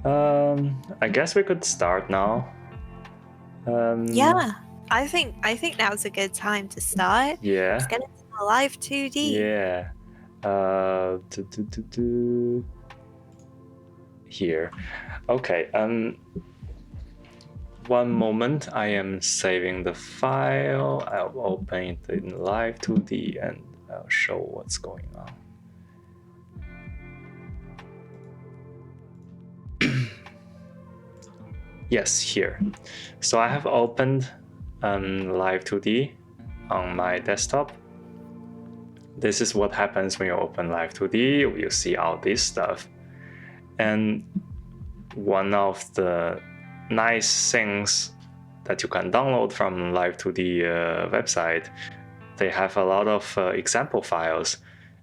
I guess we could start now. Yeah, I think now's a good time to start. Yeah. Let's get into the Live2D. Yeah. Here. Okay. One moment. I am saving the file. I'll open it in Live2D and I'll show what's going on. Yes, here. So I have opened Live2D on my desktop. This is what happens when you open Live2D. You see all this stuff. And one of the nice things that you can download from Live2D website, they have a lot of example files.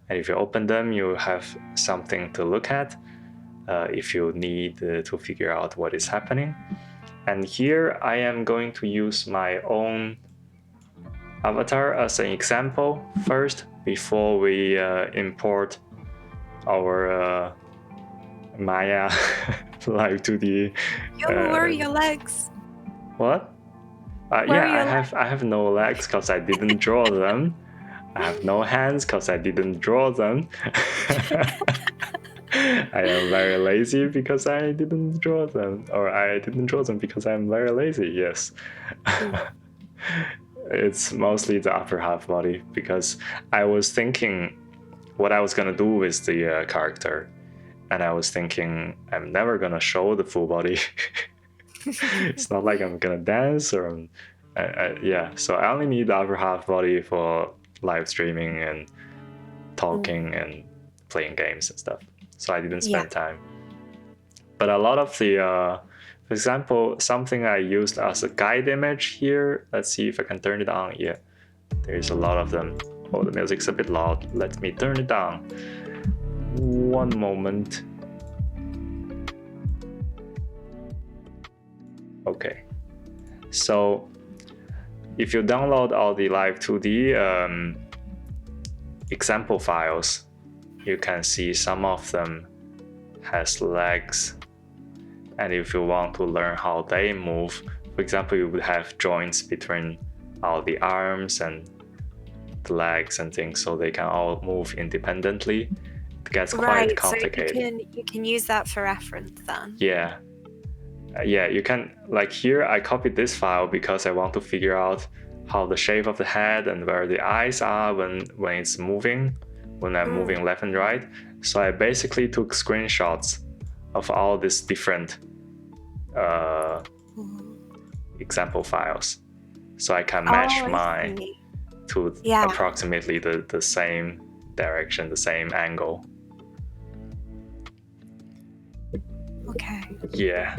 And if you open them, you have something to look at if you need to figure out what is happening. And here I am going to use my own avatar as an example first before we import our Maya Live2D. Where are your legs? What? Yeah, I have no legs because I didn't draw them. I have no hands because I didn't draw them. I am very lazy because I didn't draw them, or I didn't draw them because I'm very lazy. Yes. It's mostly the upper half body because I was thinking what I was gonna do with the character, and I was thinking I'm never gonna show the full body. It's not like I'm gonna dance or yeah. So I only need the upper half body for live streaming and talking and playing games and stuff. So I didn't spend time. But a lot of the, for example, something I used as a guide image here. Let's see if I can turn it on. Yeah, there's a lot of them. Oh, the music's a bit loud. Let me turn it down. One moment. Okay. So if you download all the Live2D example files, you can see some of them has legs, and if you want to learn how they move, for example, you would have joints between all the arms and the legs and things, so they can all move independently. It gets quite complicated. So you can use that for reference then. Yeah, you can. Like here, I copied this file because I want to figure out how the shape of the head and where the eyes are when it's moving, when I'm moving left and right. So I basically took screenshots of all these different example files, so I can match mine to approximately the same direction, the same angle. Okay. Yeah.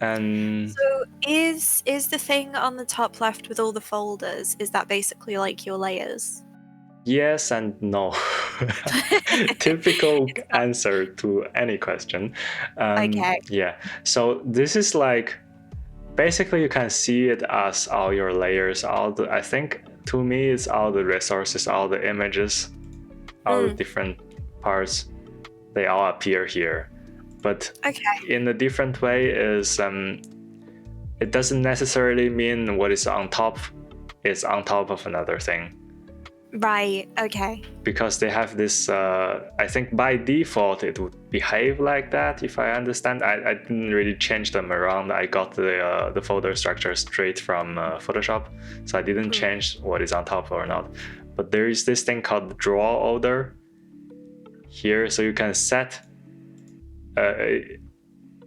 And so is the thing on the top left with all the folders, is that basically like your layers? Yes and no. Typical answer to any question. Okay. Yeah. So this is like, basically you can see it as all your layers, I think to me it's all the resources, all the images, all the different parts, they all appear here. But in a different way is it doesn't necessarily mean what is on top is on top of another thing. Right, okay. Because they have this, I think by default it would behave like that, if I understand. I didn't really change them around. I got the folder structure straight from Photoshop, so I didn't change what is on top or not. But there is this thing called draw order here, so you can set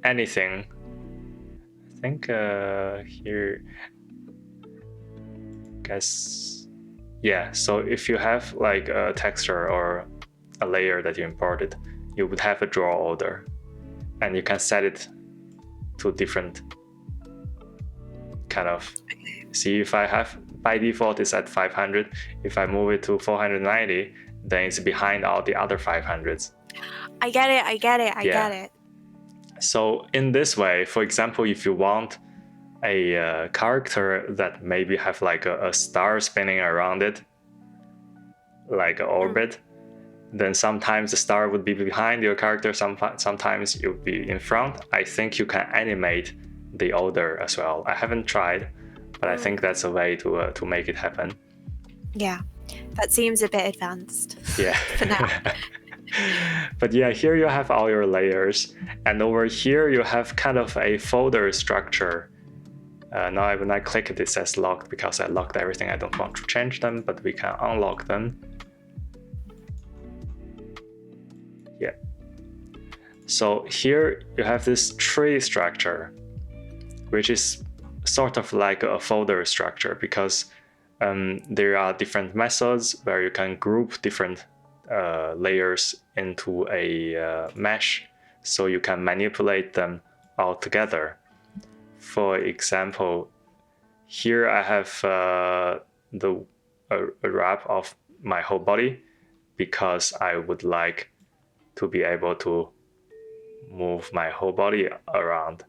anything. I think here, guess. Yeah, so if you have like a texture or a layer that you imported, you would have a draw order, and you can set it to different kind of. See, if I have, by default it's at 500. If I move it to 490, then it's behind all the other 500s. I get it. So in this way, for example, if you want a character that maybe have like a star spinning around it, like an orbit, then sometimes the star would be behind your character, sometimes it would be in front. I think you can animate the order as well. I haven't tried, but I think that's a way to make it happen. Yeah, that seems a bit advanced. Yeah. For now. But yeah, here you have all your layers, and over here you have kind of a folder structure. Now when I click it, it says locked because I locked everything. I don't want to change them, but we can unlock them. Yeah. So here you have this tree structure, which is sort of like a folder structure, because there are different methods where you can group different layers into a mesh, so you can manipulate them all together. For example, here I have a wrap of my whole body, because I would like to be able to move my whole body around.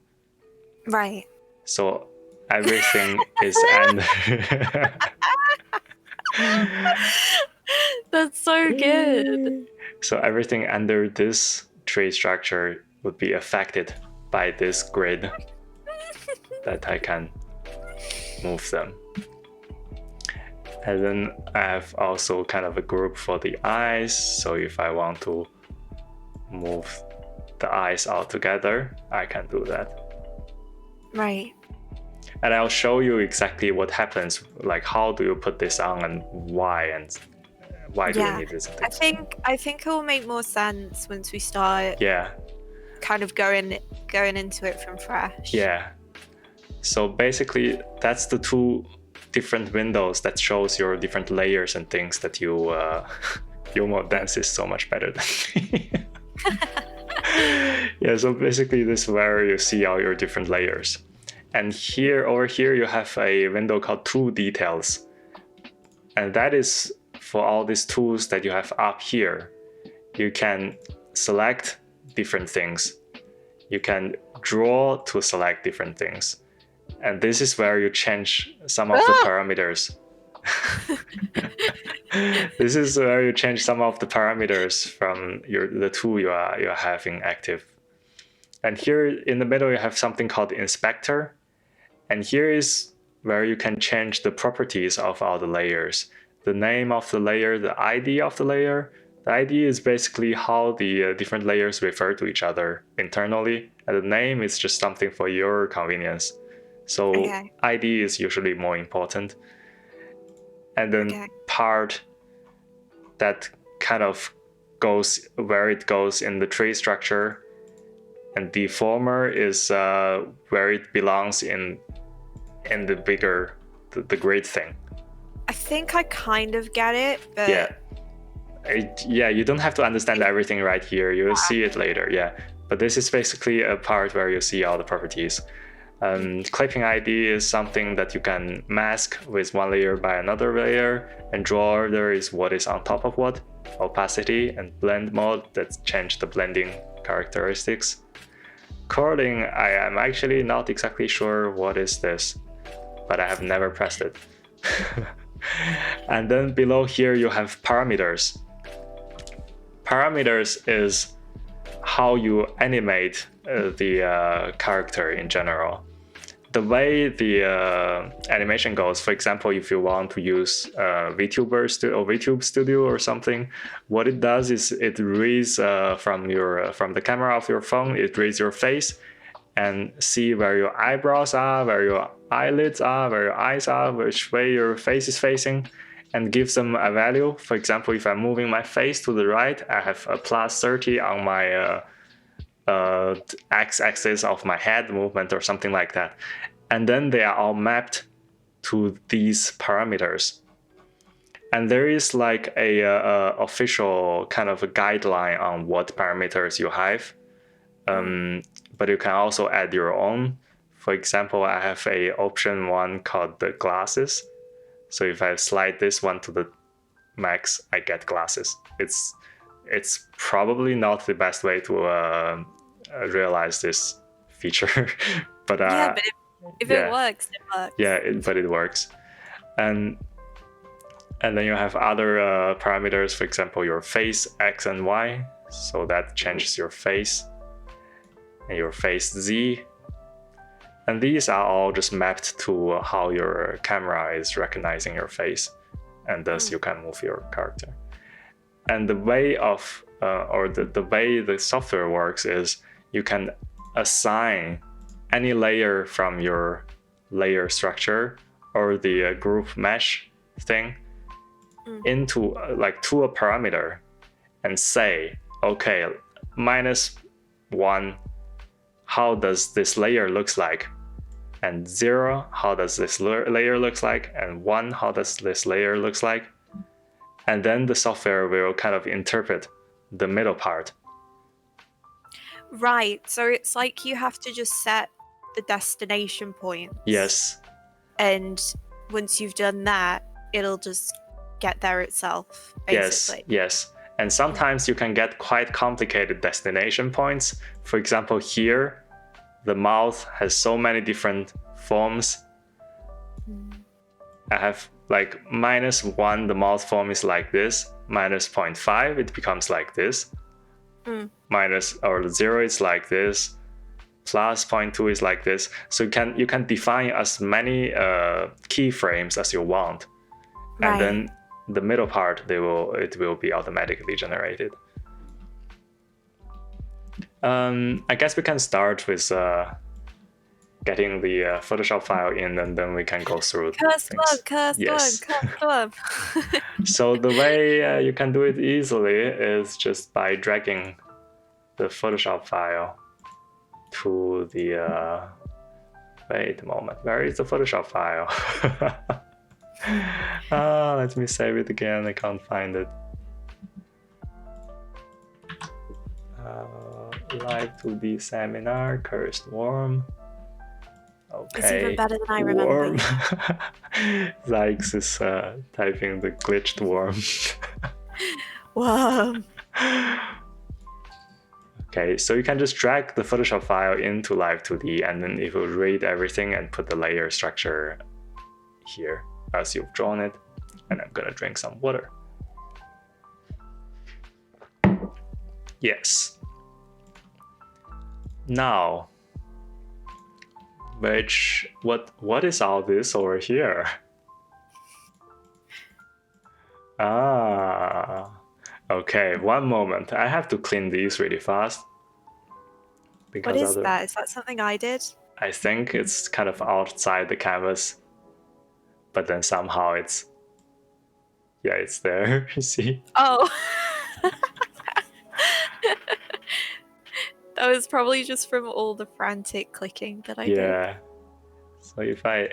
Right. So everything is under. That's so good. So everything under this tree structure would be affected by this grid that I can move them. And then I have also kind of a group for the eyes. So if I want to move the eyes all together, I can do that. Right. And I'll show you exactly what happens, like how do you put this on and why do you need this? I think it will make more sense once we start kind of going into it from fresh. Yeah. So basically that's the two different windows that shows your different layers and things that you Yomo Dance is so much better than me. Yeah, so basically this is where you see all your different layers. And over here you have a window called Tool Details. And that is for all these tools that you have up here. You can select different things. You can draw to select different things. And this is where you change some of the parameters. This is where you change some of the parameters from the tool you are having active. And here in the middle you have something called Inspector. And here is where you can change the properties of all the layers. The name of the layer, the ID of the layer. The ID is basically how the different layers refer to each other internally. And the name is just something for your convenience. So ID is usually more important. And then part that kind of goes where it goes in the tree structure. And deformer is where it belongs in the bigger, the grid thing. I think I kind of get it, but you don't have to understand everything right here. You will see it later. Yeah, but this is basically a part where you see all the properties. Clipping ID is something that you can mask with one layer by another layer, and draw order is what is on top of what. Opacity and blend mode that change the blending characteristics. Curling, I am actually not exactly sure what is this, but I have never pressed it. And then below here you have parameters. Parameters is how you animate the character in general. The way the animation goes, for example, if you want to use VTube Studio or something, what it does is it reads from the camera of your phone, it reads your face and see where your eyebrows are, where your eyelids are, where your eyes are, which way your face is facing, and gives them a value. For example, if I'm moving my face to the right, I have a +30 on my x-axis of my head movement or something like that. And then they are all mapped to these parameters. And there is like a official kind of a guideline on what parameters you have. But you can also add your own. For example, I have a option one called the glasses. So if I slide this one to the max, I get glasses. It's probably not the best way to realize this feature, but if it works, it works. Yeah, but it works. And And then you have other parameters, for example, your face, X and Y. So that changes your face and your face Z. And these are all just mapped to how your camera is recognizing your face. And thus you can move your character. And the way of, the way the software works is you can assign any layer from your layer structure or the group mesh thing into to a parameter and say, okay, -1, how does this layer looks like? And 0, how does this layer looks like? And 1, how does this layer looks like? And then the software will kind of interpret the middle part. Right, so it's like you have to just set the destination points. Yes. And once you've done that, it'll just get there itself, basically. Yes. And sometimes you can get quite complicated destination points. For example, here, the mouth has so many different forms. I have like -1, the mouth form is like this. -0.5, it becomes like this. -0 is like this. +0.2 is like this. So you can define as many keyframes as you want. Right. And then the middle part, it will be automatically generated. I guess we can start with getting the Photoshop file in, and then we can go through Custom. So the way you can do it easily is just by dragging the Photoshop file to the wait a moment, where is the Photoshop file? Let me save it again, I can't find it. Live2D seminar, cursed worm. Okay. It's even better than I remember. Worm. Zykes is typing the glitched worm. Wow. Okay, so you can just drag the Photoshop file into Live2D, and then it will read everything and put the layer structure here as you've drawn it. And I'm gonna drink some water. Yes. Now, what is all this over here? Okay, one moment. I have to clean these really fast. What is that? Is that something I did? I think it's kind of outside the canvas, but then somehow it's there, you see? Oh. That was probably just from all the frantic clicking that I did. Yeah. So if I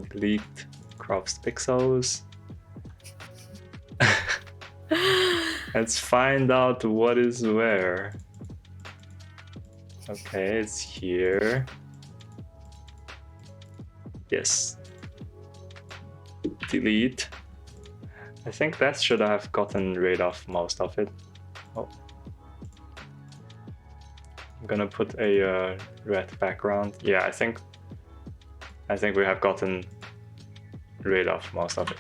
delete cropped pixels, let's find out what is where. Okay, it's here. Yes. Delete. I think that should have gotten rid of most of it. Oh. I'm gonna put a red background. Yeah, I think we have gotten rid of most of it.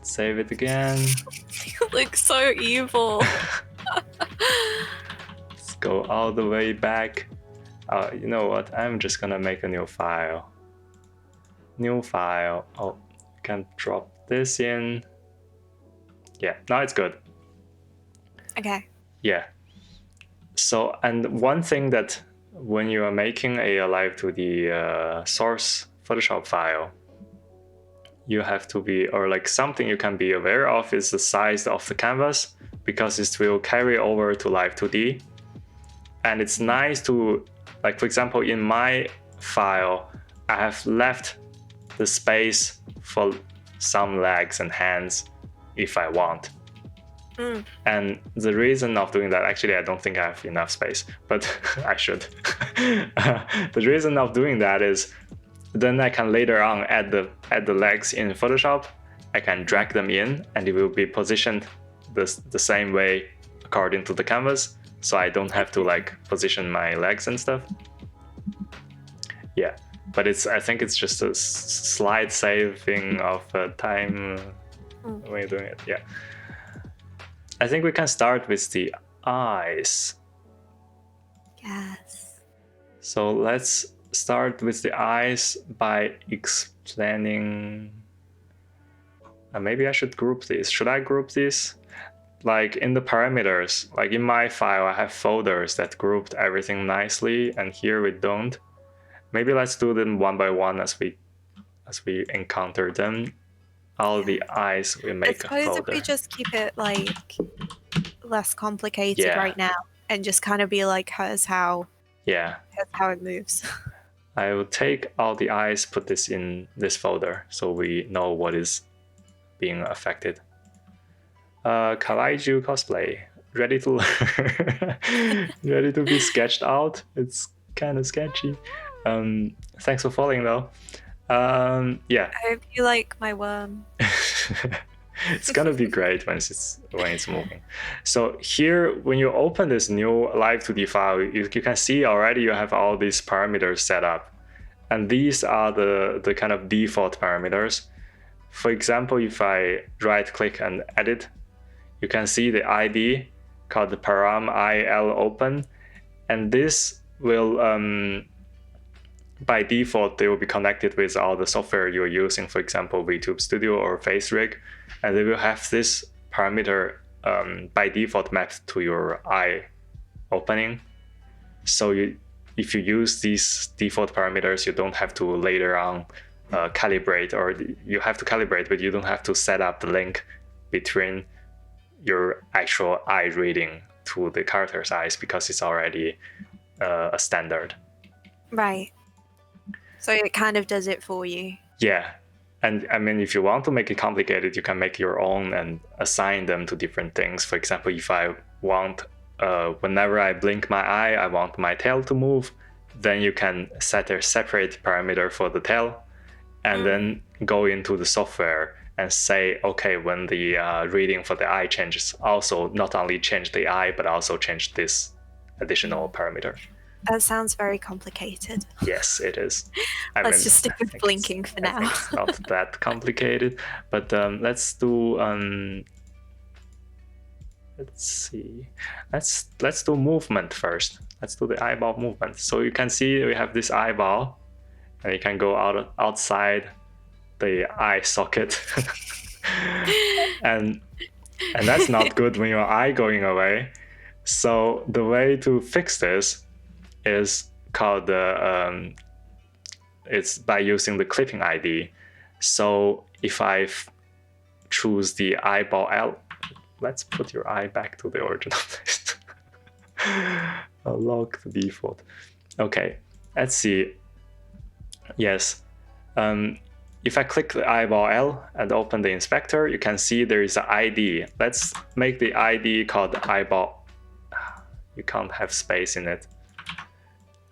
Save it again. You look so evil. Let's go all the way back. You know what? I'm just gonna make a new file. New file. Oh, you can drop this in. Yeah, now it's good. Okay. Yeah. So, and one thing that when you are making a Live2D source Photoshop file, you have to be, or like something you can be aware of is the size of the canvas, because it will carry over to Live2D. And it's nice to, like, for example, in my file, I have left the space for some legs and hands if I want. And the reason of doing that, actually, I don't think I have enough space, but I should. The reason of doing that is then I can later on add the legs in Photoshop. I can drag them in, and it will be positioned the same way according to the canvas. So I don't have to like position my legs and stuff. Yeah. but I think it's just a slight saving of time when you're doing it. Yeah. I think we can start with the eyes. Yes. So let's start with the eyes by explaining. Maybe I should group these. Should I group these? Like in the parameters, like in my file, I have folders that grouped everything nicely, and here we don't. Maybe let's do them one by one as we encounter them. All the eyes we make a folder. I suppose if we just keep it like less complicated right now, and just kind of be like, here's how it moves. I will take all the eyes, put this in this folder so we know what is being affected. Kawaiju cosplay, ready to ready to be sketched out. It's kind of sketchy. Thanks for following though. Yeah. I hope you like my worm. It's gonna be great when it's moving. So here, when you open this new Live2D file, you can see already you have all these parameters set up, and these are the kind of default parameters. For example, if I right click and edit, you can see the ID called the param il open, and this will by default they will be connected with all the software you're using, for example VTube Studio or FaceRig, and they will have this parameter by default mapped to your eye opening. So if you use these default parameters, you don't have to later on calibrate, or you have to calibrate, but you don't have to set up the link between your actual eye reading to the character's eyes, because it's already a standard. Right. So it kind of does it for you. Yeah. And I mean, if you want to make it complicated, you can make your own and assign them to different things. For example, if I want, whenever I blink my eye, I want my tail to move, then you can set a separate parameter for the tail, and then go into the software and say, okay, when the reading for the eye changes, also not only change the eye, but also change this additional parameter. That sounds very complicated. Yes, it is. Let's just stick with blinking for now. It's not that complicated, but let's do. Let's see. Let's do movement first. Let's do the eyeball movement. So you can see we have this eyeball, and you can go outside the eye socket, and that's not good when your eye going away. So the way to fix this is called it's by using the clipping ID. So if I choose the eyeball L, let's put your eye back to the original place. I'll lock the default. Okay, let's see. Yes. If I click the eyeball L and open the inspector, you can see there is an ID. Let's make the ID called eyeball. You can't have space in it.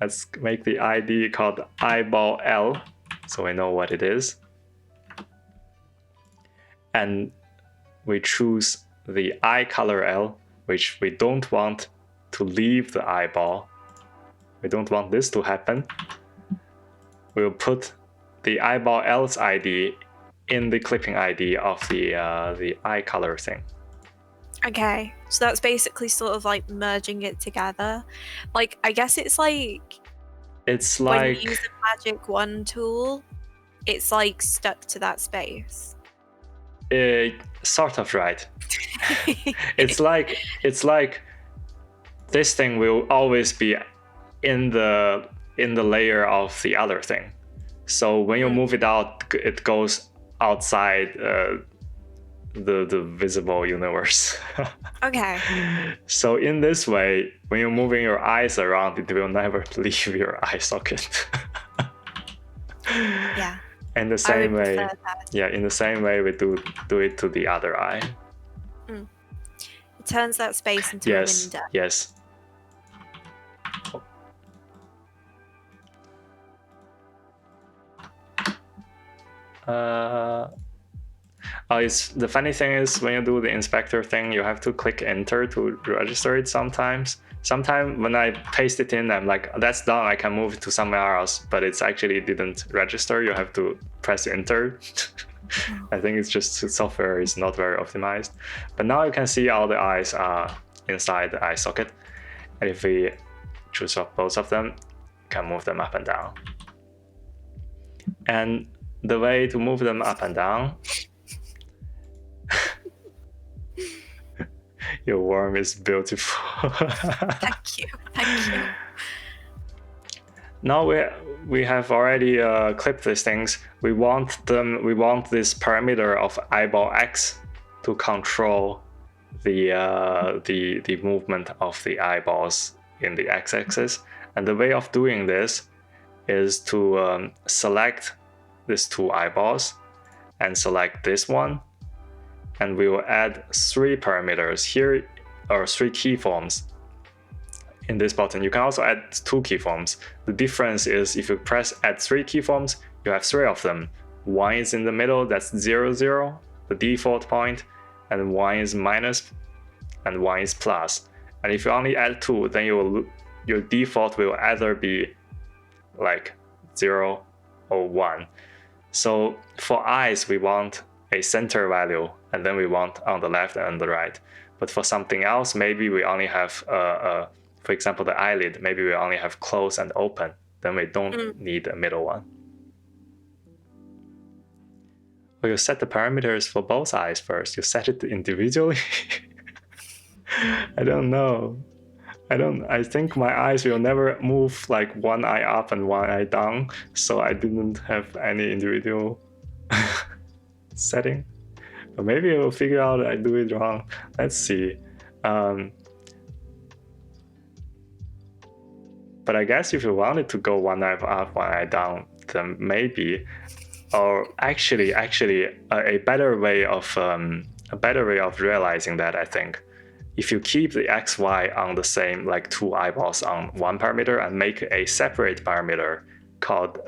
Let's make the ID called eyeball L, so we know what it is. And we choose the eye color L, which we don't want to leave the eyeball. We don't want this to happen. We'll put the eyeball L's ID in the clipping ID of the eye color thing. Okay, so that's basically sort of like merging it together. Like, I guess it's like when you use the Magic Wand tool, it's like stuck to that space. Sort of right. It's like this thing will always be in the layer of the other thing. So when you move it out, it goes outside the visible universe. Okay. So in this way, when you're moving your eyes around, it will never leave your eye socket. Yeah. In the same way, in the same way we do it to the other eye. It turns that space into a window. Yes. It's the funny thing is when you do the inspector thing, you have to click enter to register it sometimes. Sometimes when I paste it in, I'm like, that's done, I can move it to somewhere else, but it's actually didn't register. You have to press enter. I think it's just the software is not very optimized. But now you can see all the eyes are inside the eye socket. And if we choose off both of them, you can move them up and down. And the way to move them up and down, your worm is beautiful. Thank you. Thank you. Now we have already clipped these things. We want this parameter of eyeball X to control the movement of the eyeballs in the x-axis. And the way of doing this is to select these two eyeballs and select this one, and we will add 3 parameters here, or 3 keyforms in this button. You can also add 2 keyforms. The difference is if you press add 3 keyforms, you have 3 of them. One is in the middle, that's 0, 0, the default point, and one is minus, and one is plus. And if you only add 2, then your default will either be like 0 or 1. So for eyes, we want a center value, and then we want on the left and on the right. But for something else, maybe we only have, for example, the eyelid, maybe we only have close and open. Then we don't need a middle one. Well, you set the parameters for both eyes first. You set it individually. I don't know. I think my eyes will never move like one eye up and one eye down, so I didn't have any individual setting. But maybe I will figure out I do it wrong. Let's see. But I guess if you wanted to go one eye up, one eye down, then maybe, or actually, a better way of realizing that, I think, if you keep the XY on the same, like 2 eyeballs on one parameter, and make a separate parameter called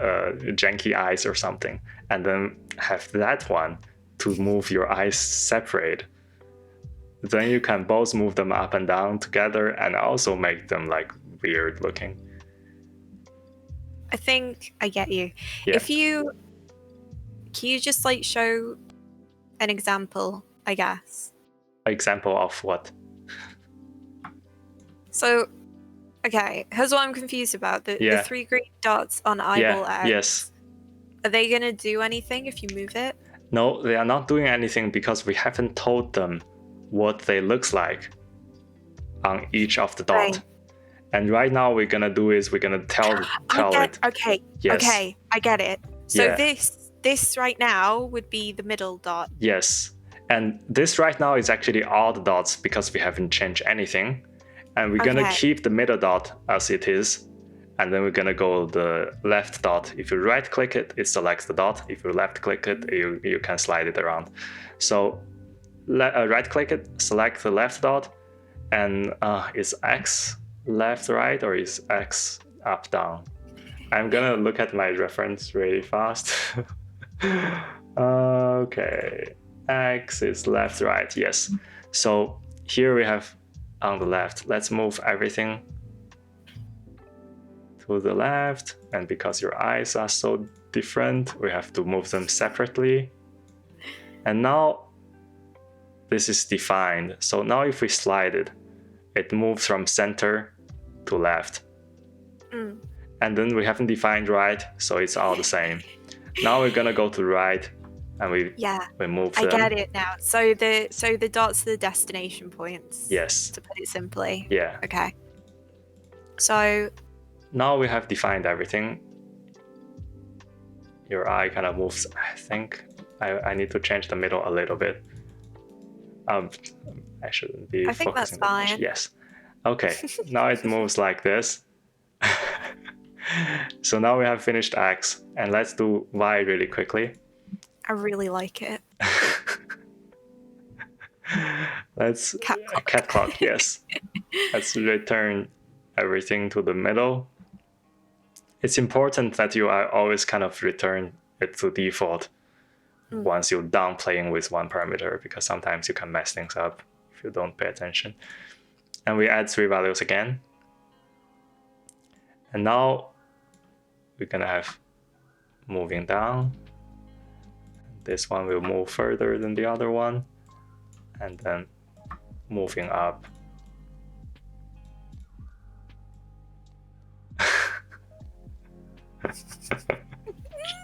janky eyes or something, and then have that one to move your eyes separate, then you can both move them up and down together and also make them like weird looking. I think I get you. Yeah. Can you just like show an example, I guess? Example of what? So, okay, here's what I'm confused about. The 3 green dots on eyeball X. Yes. Are they going to do anything if you move it? No, they are not doing anything because we haven't told them what they looks like on each of the dot. Right. And right now we're going to do is we're going to tell it. Okay, yes. Okay, I get it. So this right now would be the middle dot. Yes. And this right now is actually all the dots because we haven't changed anything. And we're going to keep the middle dot as it is. And then we're going to go the left dot. If you right click it, it selects the dot. If you left click it, you can slide it around. So right click it, select the left dot. And is X left, right, or is X up, down? I'm going to look at my reference really fast. Okay. X is left, right, yes. So here we have on the left. Let's move everything to the left. And because your eyes are so different, we have to move them separately. And now this is defined. So now if we slide it, it moves from center to left. And then we haven't defined right, so it's all the same. Now we're gonna go to right. And we move them. I get it now. So the dots are the destination points. Yes. To put it simply. Yeah. Okay. So now we have defined everything. Your eye kind of moves. I think I need to change the middle a little bit. I shouldn't be. I think that's fine. Yes. Okay. Now it moves like this. So now we have finished X, and let's do Y really quickly. I really like it. Let's cat clock, yes. Let's return everything to the middle. It's important that you are always kind of return it to default. once you're done playing with one parameter, because sometimes you can mess things up if you don't pay attention. And we add 3 values again. And now we're gonna have moving down. This one will move further than the other one, and then moving up.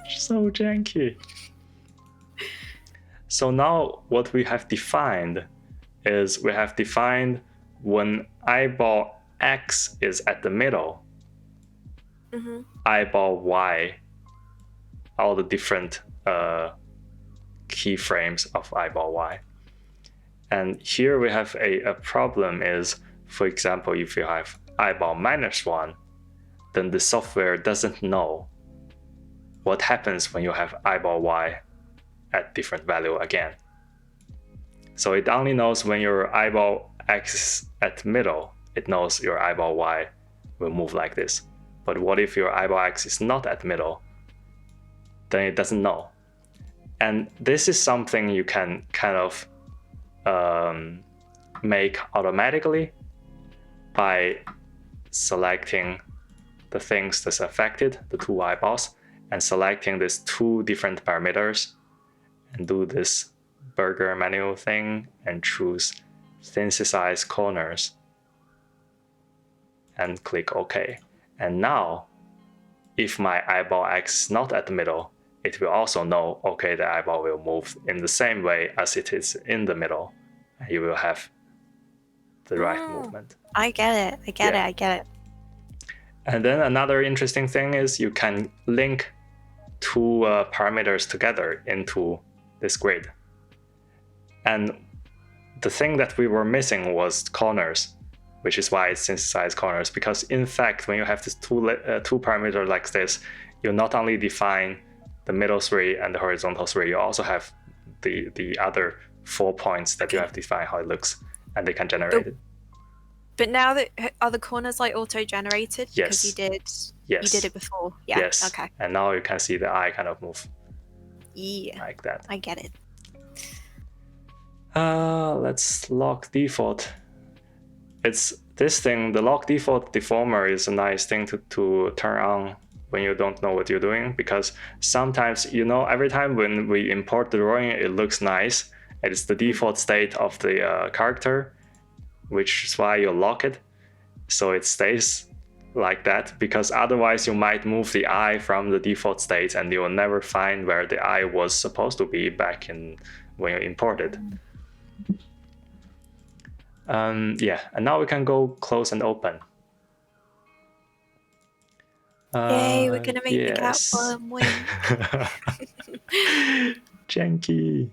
So janky. So now what we have defined is we have defined when eyeball X is at the middle, eyeball Y, all the different keyframes of eyeball Y. And here we have a problem is, for example, if you have eyeball -1, then the software doesn't know what happens when you have eyeball Y at different value again. So it only knows when your eyeball X is at middle, it knows your eyeball Y will move like this. But what if your eyeball X is not at middle? Then it doesn't know. And this is something you can kind of make automatically by selecting the things that's affected, the 2 eyeballs, and selecting these 2 different parameters, and do this burger menu thing and choose synthesize corners and click OK. And now, if my eyeball X is not at the middle, it will also know, okay, the eyeball will move in the same way as it is in the middle, and you will have the right movement. I get it. I get it. And then another interesting thing is you can link 2 parameters together into this grid. And the thing that we were missing was corners, which is why it's synthesized corners, because in fact, when you have this 2 parameters like this, you not only define the middle 3 and the horizontal 3, you also have the other 4 points that you have to define how it looks, and they can generate it. But now that are the corners like auto-generated? Yes. Because you did it before. Yeah. Yes. Okay. And now you can see the eye kind of move. Yeah. Like that. I get it. Let's lock default. It's this thing, the lock default deformer is a nice thing to turn on when you don't know what you're doing, because sometimes, every time when we import the drawing, it looks nice. It's the default state of the character, which is why you lock it. So it stays like that, because otherwise you might move the eye from the default state and you will never find where the eye was supposed to be back in when you import it. And now we can go close and open. Yay, we're gonna make the cat wink. Janky.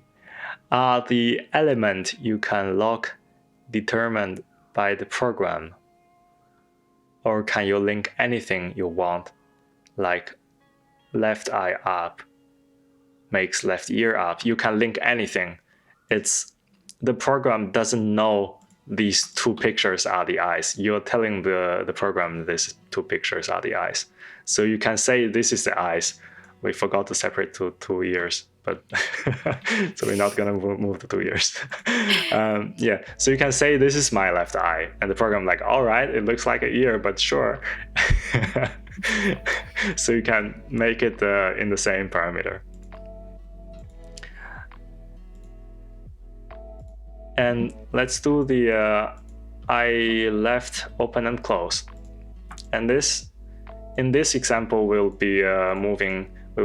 The element you can lock determined by the program, or can you link anything you want, like left eye up makes left ear up. You can link anything. The program doesn't know these 2 pictures are the eyes. You're telling the program these 2 pictures are the eyes. So you can say this is the eyes. We forgot to separate 2 ears, but so we're not gonna move the 2 ears. So you can say this is my left eye, and the program like, all right, it looks like an ear, but sure. So you can make it in the same parameter. And let's do the eye left open and close. And in this example, we'll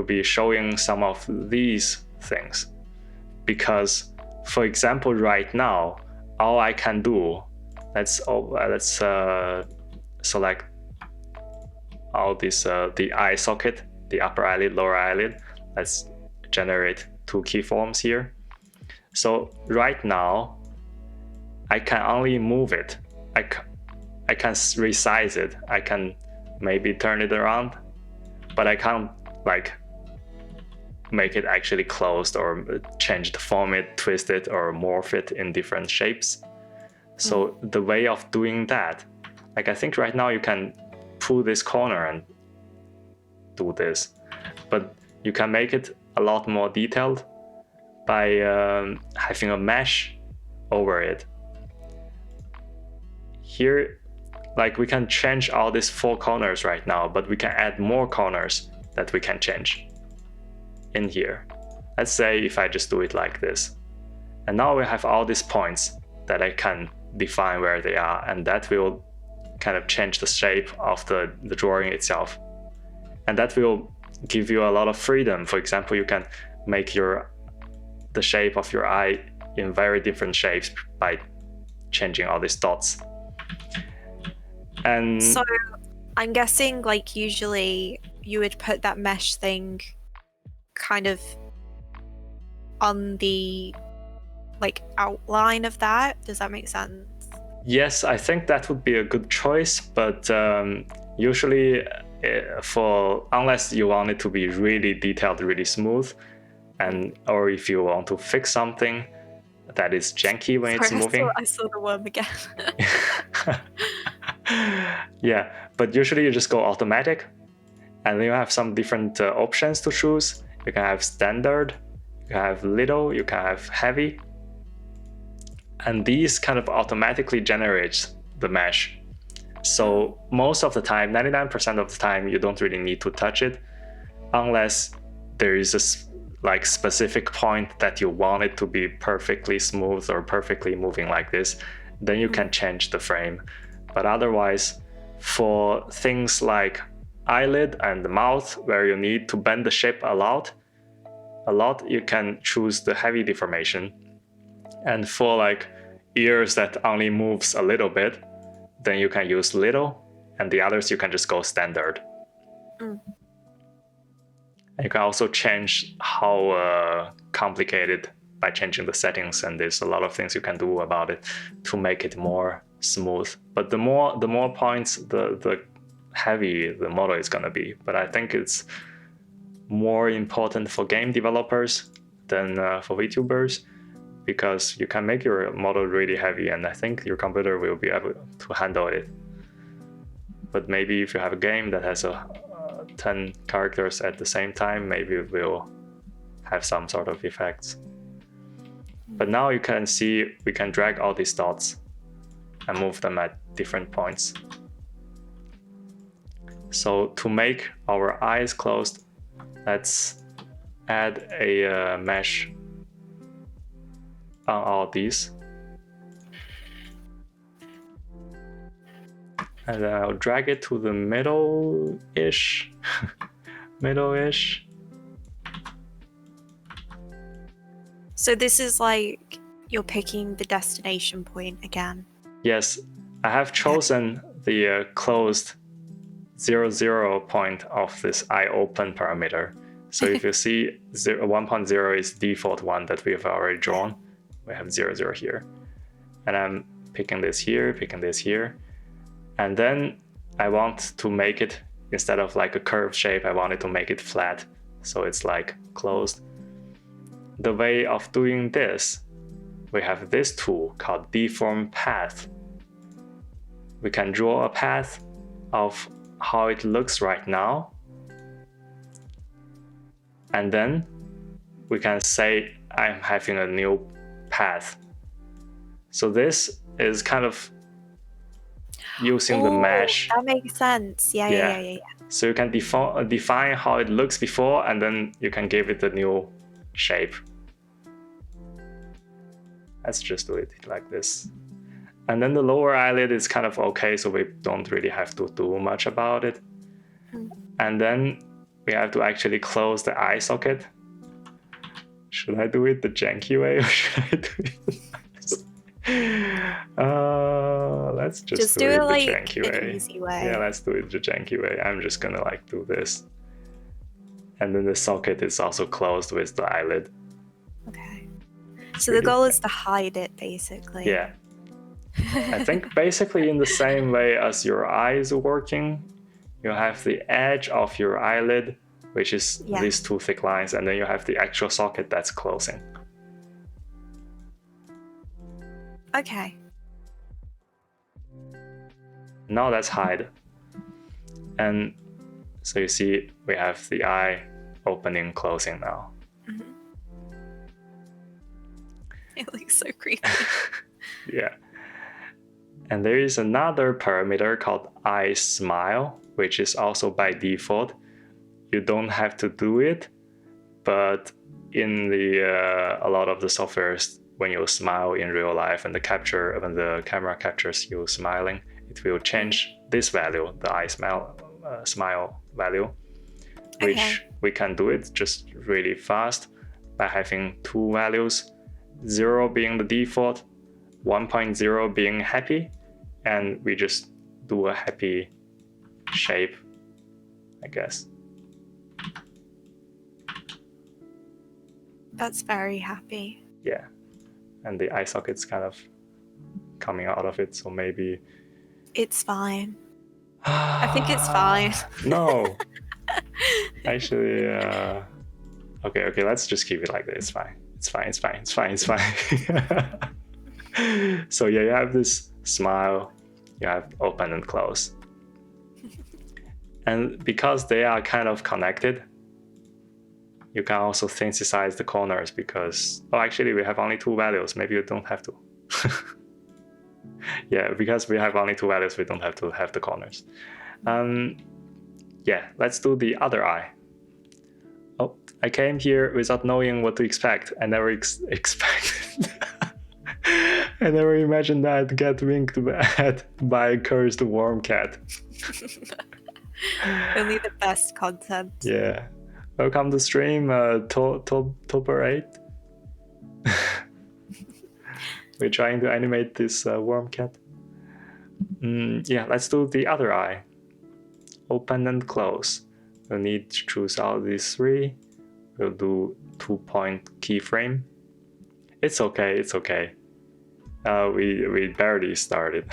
be showing some of these things, because, for example, right now, all I can do, let's select all this the eye socket, the upper eyelid, lower eyelid. Let's generate 2 keyforms here. So right now, I can only move it. I can resize it. I can maybe turn it around, but I can't make it actually closed or change the form it, twist it, or morph it in different shapes. So the way of doing that, I think right now you can pull this corner and do this, but you can make it a lot more detailed by having a mesh over it. Here, like we can change all these 4 corners right now, but we can add more corners that we can change in here. Let's say if I just do it like this. And now we have all these points that I can define where they are, and that will kind of change the shape of the drawing itself. And that will give you a lot of freedom. For example, you can make the shape of your eye in very different shapes by changing all these dots. And so I'm guessing like usually you would put that mesh thing kind of on the like outline of that. Does that make sense? Yes, I think that would be a good choice, but usually unless you want it to be really detailed, really smooth, or if you want to fix something that is janky when it's moving. I saw the worm again. Yeah, but usually you just go automatic, and then you have some different options to choose. You can have standard, you can have little, you can have heavy, and these kind of automatically generates the mesh. So most of the time, 99% of the time, you don't really need to touch it unless there is a like specific point that you want it to be perfectly smooth or perfectly moving like this. Then you can change the frame. But otherwise, for things like eyelid and the mouth, where you need to bend the shape a lot, you can choose the heavy deformation. And for like ears that only moves a little bit, then you can use little, and the others you can just go standard. And you can also change how complicated by changing the settings, and there's a lot of things you can do about it to make it more smooth. But the more points, the heavy the model is gonna be. But I think it's more important for game developers than for VTubers, because you can make your model really heavy, and I think your computer will be able to handle it. But maybe if you have a game that has 10 characters at the same time, maybe it will have some sort of effects. But now you can see we can drag all these dots and move them at different points. So to make our eyes closed, let's add a mesh on all these. And then I'll drag it to the middle-ish. Middle-ish. So this is like you're picking the destination point again. Yes, I have chosen the closed 0, point of this eye open parameter. So if you see 1.0 is default one that we have already drawn. We have 0 here. And I'm picking this here. And then I want to make it, instead of like a curved shape, I wanted to make it flat. So it's like closed. The way of doing this, we have this tool called deform path. We can draw a path of how it looks right now. And then we can say I'm having a new path. So this is kind of using the mesh. That makes sense. Yeah. So you can define how it looks before, and then you can give it a new shape. Let's just do it like this. And then the lower eyelid is kind of okay, so we don't really have to do much about it. And then we have to actually close the eye socket. Should I do it the janky way, or should I do it? Let's just do it the like janky way. Easy way. Yeah, let's do it the janky way. I'm just gonna like do this. And then the socket is also closed with the eyelid. Okay. So the goal is to hide it, basically. Yeah. I think basically in the same way as your eye is working, you have the edge of your eyelid, which is these two thick lines, and then you have the actual socket that's closing. Okay. Now let's hide. And so you see we have the eye opening, closing now. It looks so creepy. Yeah. And there is another parameter called eye smile, which is also by default. You don't have to do it, but in a lot of the softwares, when you smile in real life and when the camera captures you smiling, it will change this value, the eye smile value, which we can do it just really fast by having two values, 0 being the default, 1.0 being happy, and we just do a happy shape, I guess. That's very happy. Yeah, and the eye socket's kind of coming out of it, so maybe it's fine. I think it's fine. No. Actually, okay, let's just keep it like this. It's fine. So yeah, you have this smile, you have open and close. And because they are kind of connected, you can also synthesize the corners because, actually we have only two values. Maybe you don't have to. Yeah, because we have only two values, we don't have to have the corners. Yeah, let's do the other eye. Oh, I came here without knowing what to expect. I never expected. I never imagined I'd get winked at by a cursed worm cat. Only the best content. Yeah. Welcome to stream, Topper 8. We're trying to animate this worm cat. Yeah, let's do the other eye. Open and close. We'll need to choose out these three. We'll do 2-point keyframe. It's okay. We barely started.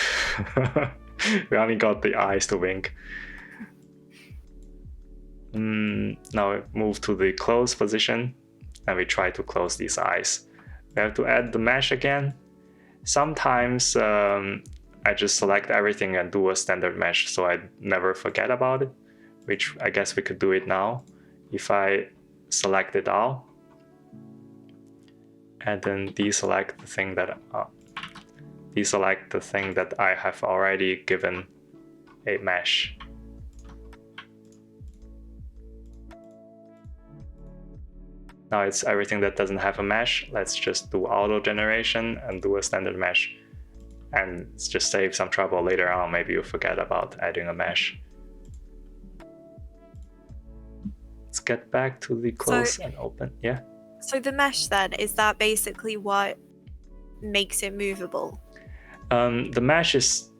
We only got the eyes to wink. Now we move to the close position and we try to close these eyes. We have to add the mesh again. Sometimes I just select everything and do a standard mesh so I never forget about it, which I guess we could do it now. If I select it all and then deselect the thing that I have already given a mesh. Now it's everything that doesn't have a mesh. Let's just do auto generation and do a standard mesh. And just save some trouble later on. Maybe you forget about adding a mesh. Let's get back to the close and open. Yeah. So the mesh then, is that basically what makes it movable? The mesh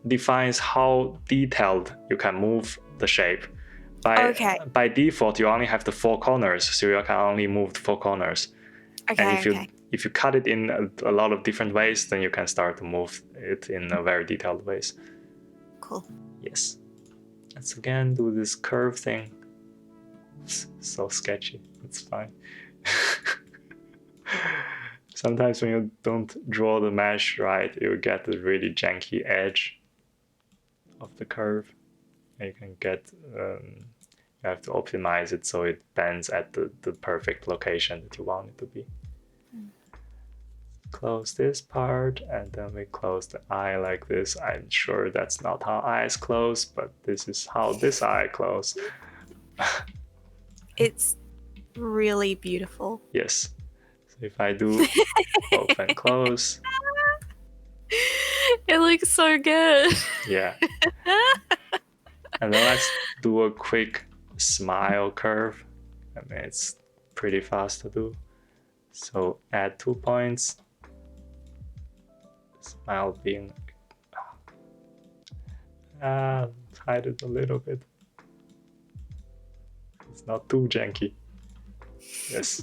defines how detailed you can move the shape. By default, you only have the four corners, so you can only move the four corners. And if you cut it in a lot of different ways, then you can start to move it in a very detailed ways. Cool. Yes. Let's again do this curve thing. It's so sketchy. It's fine. Sometimes when you don't draw the mesh right, you get the really janky edge of the curve. And you can get, you have to optimize it so it bends at the perfect location that you want it to be. Close this part and then we close the eye like this. I'm sure that's not how eyes close, but this is how this eye close. It's really beautiful. Yes. So if I do open, close. It looks so good. Yeah. And then let's do a quick smile curve. I mean, it's pretty fast to do. So add 2 points. Smile being hide it a little bit. It's not too janky. Yes.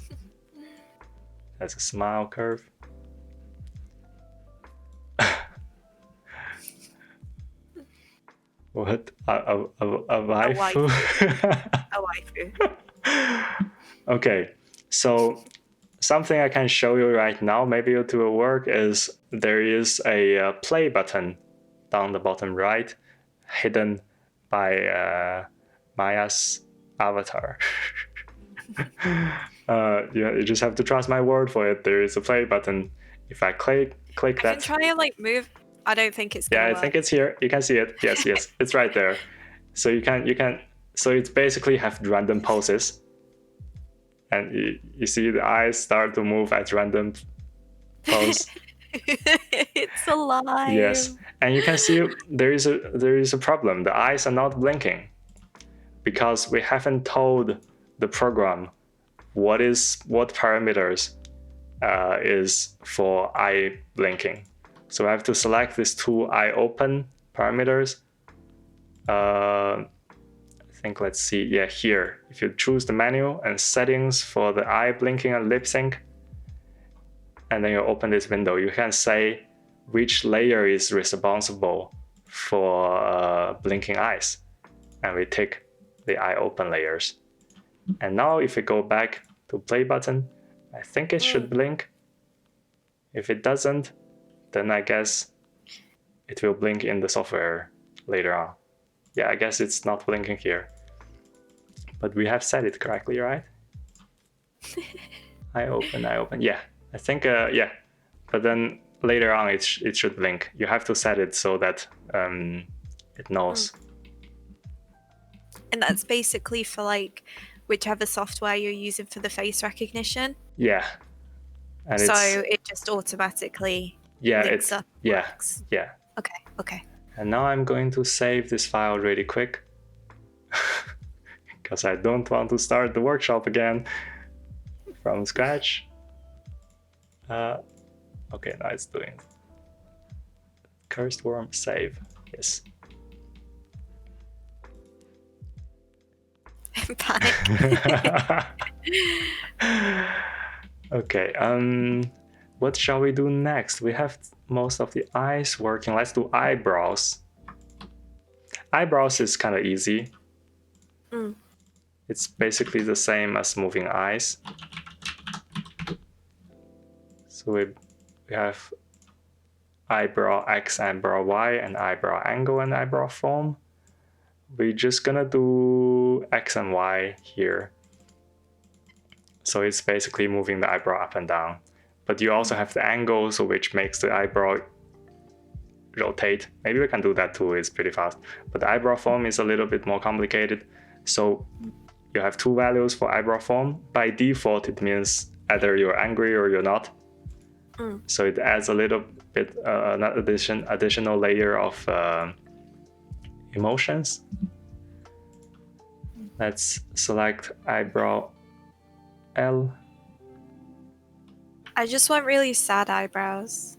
That's a smile curve. What? A waifu? A waifu. Okay, so something I can show you right now, maybe it will work, is there is a play button down the bottom right, hidden by Maya's avatar. You just have to trust my word for it. There is a play button If I click I that. can try and like move. I don't think it's gonna Yeah, I work. think it's here. You can see it. Yes, it's right there. So you can. So it's basically have random poses, and you see the eyes start to move at random pose. It's alive. Yes, and you can see there is a problem. The eyes are not blinking because we haven't told the program what parameters is for eye blinking. So I have to select these two eye open parameters. I think, let's see, yeah, here. If you choose the menu and settings for the eye blinking and lip sync, and then you open this window, you can say which layer is responsible for blinking eyes. And we tick the eye open layers. And now if we go back to play button, I think it should blink. If it doesn't, then I guess it will blink in the software later on. Yeah, I guess it's not blinking here. But we have set it correctly, right? I open. Yeah, I think, yeah. But then later on, it should blink. You have to set it so that it knows. And that's basically for like whichever software you're using for the face recognition. Yeah. And so it just automatically links up. Works. Yeah. Okay. And now I'm going to save this file really quick because I don't want to start the workshop again from scratch. Okay, now it's doing it. Cursed worm save. Yes. Panic. Okay. What shall we do next? We have most of the eyes working. Let's do eyebrows. Eyebrows is kind of easy. It's basically the same as moving eyes. So we have eyebrow X, eyebrow Y, and eyebrow angle and eyebrow form. We're just gonna do X and Y here. So it's basically moving the eyebrow up and down. But you also have the angle, so which makes the eyebrow rotate. Maybe we can do that too, it's pretty fast. But the eyebrow form is a little bit more complicated. So you have two values for eyebrow form. By default, it means either you're angry or you're not. So it adds a little bit, an additional layer of emotions. Let's select eyebrow L. I just want really sad eyebrows.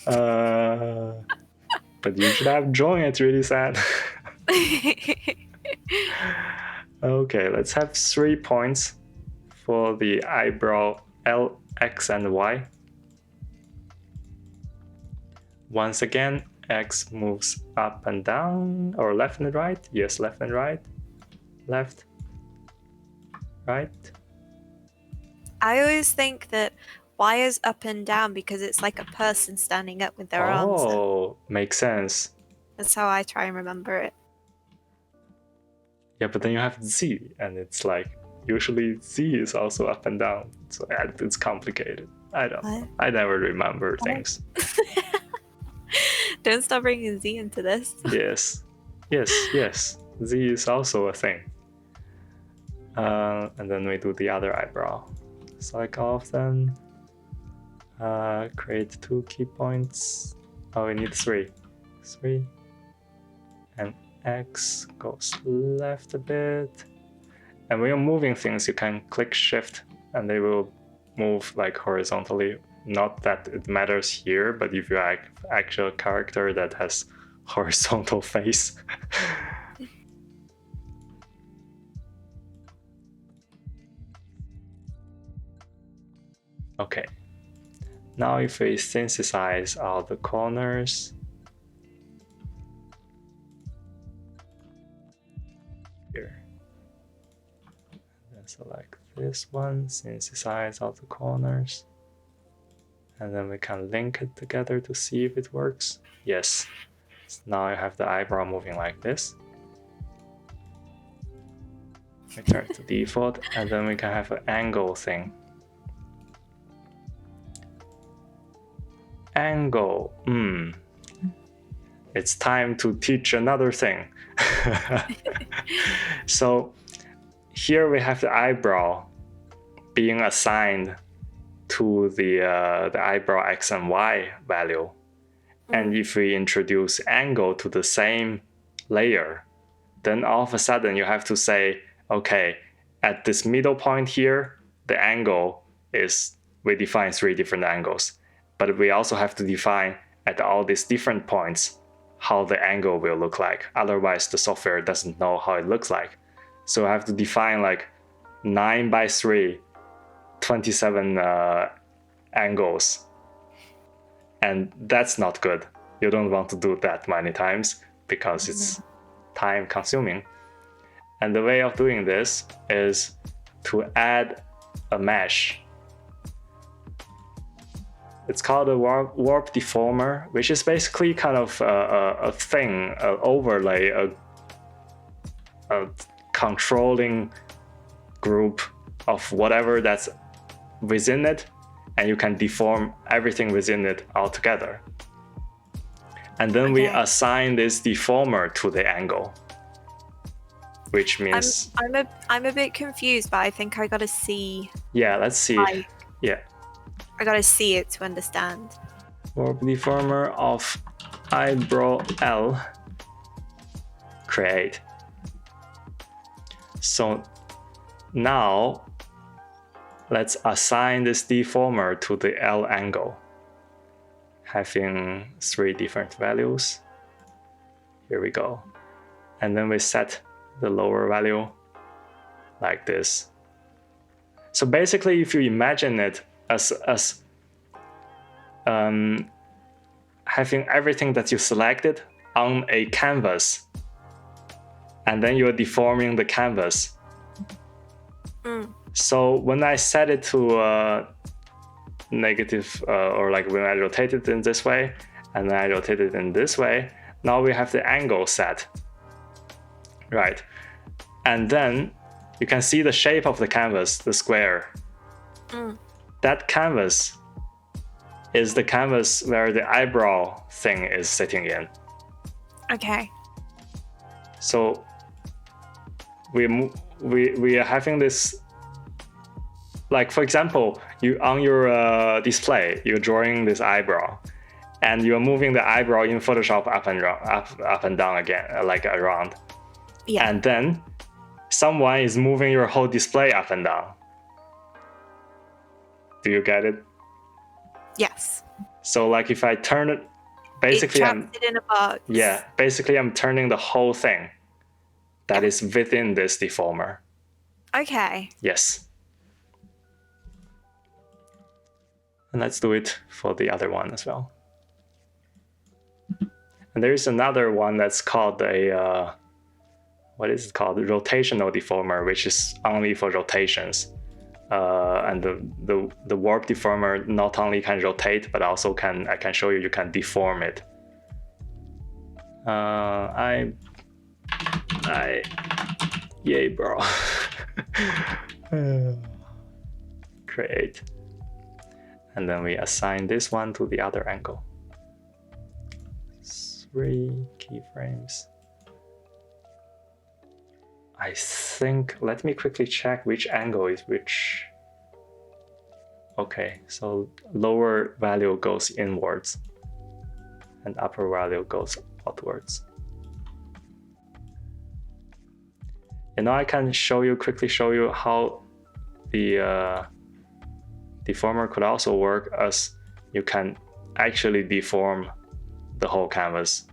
But you should have drawn it really sad. Okay, let's have 3 points for the eyebrow L, X, and Y. Once again, X moves up and down, or left and right. Yes, left and right. Left, right. I always think that Y is up and down because it's like a person standing up with their arms. Oh, makes sense. That's how I try and remember it. Yeah, but then you have Z, and it's like, usually Z is also up and down. So it's complicated. I don't know. I never remember things. Don't stop bringing Z into this. Yes. Z is also a thing. And then we do the other eyebrow. Select all of them. Create 2 key points. Oh, we need 3. 3. And X goes left a bit. And when you're moving things, you can click Shift and they will move like horizontally. Not that it matters here, but if you have actual character that has horizontal face. Okay. Now if we synthesize all the corners, here, then select this one, synthesize all the corners, and then we can link it together to see if it works. Yes. So now I have the eyebrow moving like this. Return to default, and then we can have an angle thing. angle. It's time to teach another thing. So here we have the eyebrow being assigned to the eyebrow x and y value. And if we introduce angle to the same layer, then all of a sudden you have to say, okay, at this middle point here, the angle is, we define 3 different angles. But we also have to define at all these different points how the angle will look like. Otherwise, the software doesn't know how it looks like. So I have to define like 9 by 3, 27 angles. And that's not good. You don't want to do that many times because it's time consuming. And the way of doing this is to add a mesh. It's called a warp deformer, which is basically kind of a thing, an overlay, a controlling group of whatever that's within it, and you can deform everything within it altogether. And then we assign this deformer to the angle, which means I'm a bit confused, but I think I gotta see. Yeah, let's see. Yeah, I gotta see it to understand. Warp deformer of eyebrow L. Create. So now let's assign this deformer to the L angle, having 3 different values. Here we go. And then we set the lower value like this. So basically, if you imagine it as having everything that you selected on a canvas, and then you're deforming the canvas. So when I set it to negative, or like when I rotate it in this way, and then I rotate it in this way, now we have the angle set, right? And then you can see the shape of the canvas, the square. That canvas is the canvas where the eyebrow thing is sitting in. Okay. So we are having this, like for example, you on your display, you're drawing this eyebrow, and you're moving the eyebrow in Photoshop up and down again, like around. Yeah. And then someone is moving your whole display up and down. Do you get it? Yes. So like if I turn it, basically it in a box. Yeah, basically I'm turning the whole thing that is within this deformer. Okay. Yes. And let's do it for the other one as well. And there is another one that's called a, what is it called? Rotational deformer, which is only for rotations. And the warp deformer not only can rotate, but also I can show you, you can deform it. Yay, bro. Create. And then we assign this one to the other angle. 3 keyframes. I think, let me quickly check which angle is which. Okay, so lower value goes inwards and upper value goes outwards. And now I can quickly show you how the deformer could also work, as you can actually deform the whole canvas.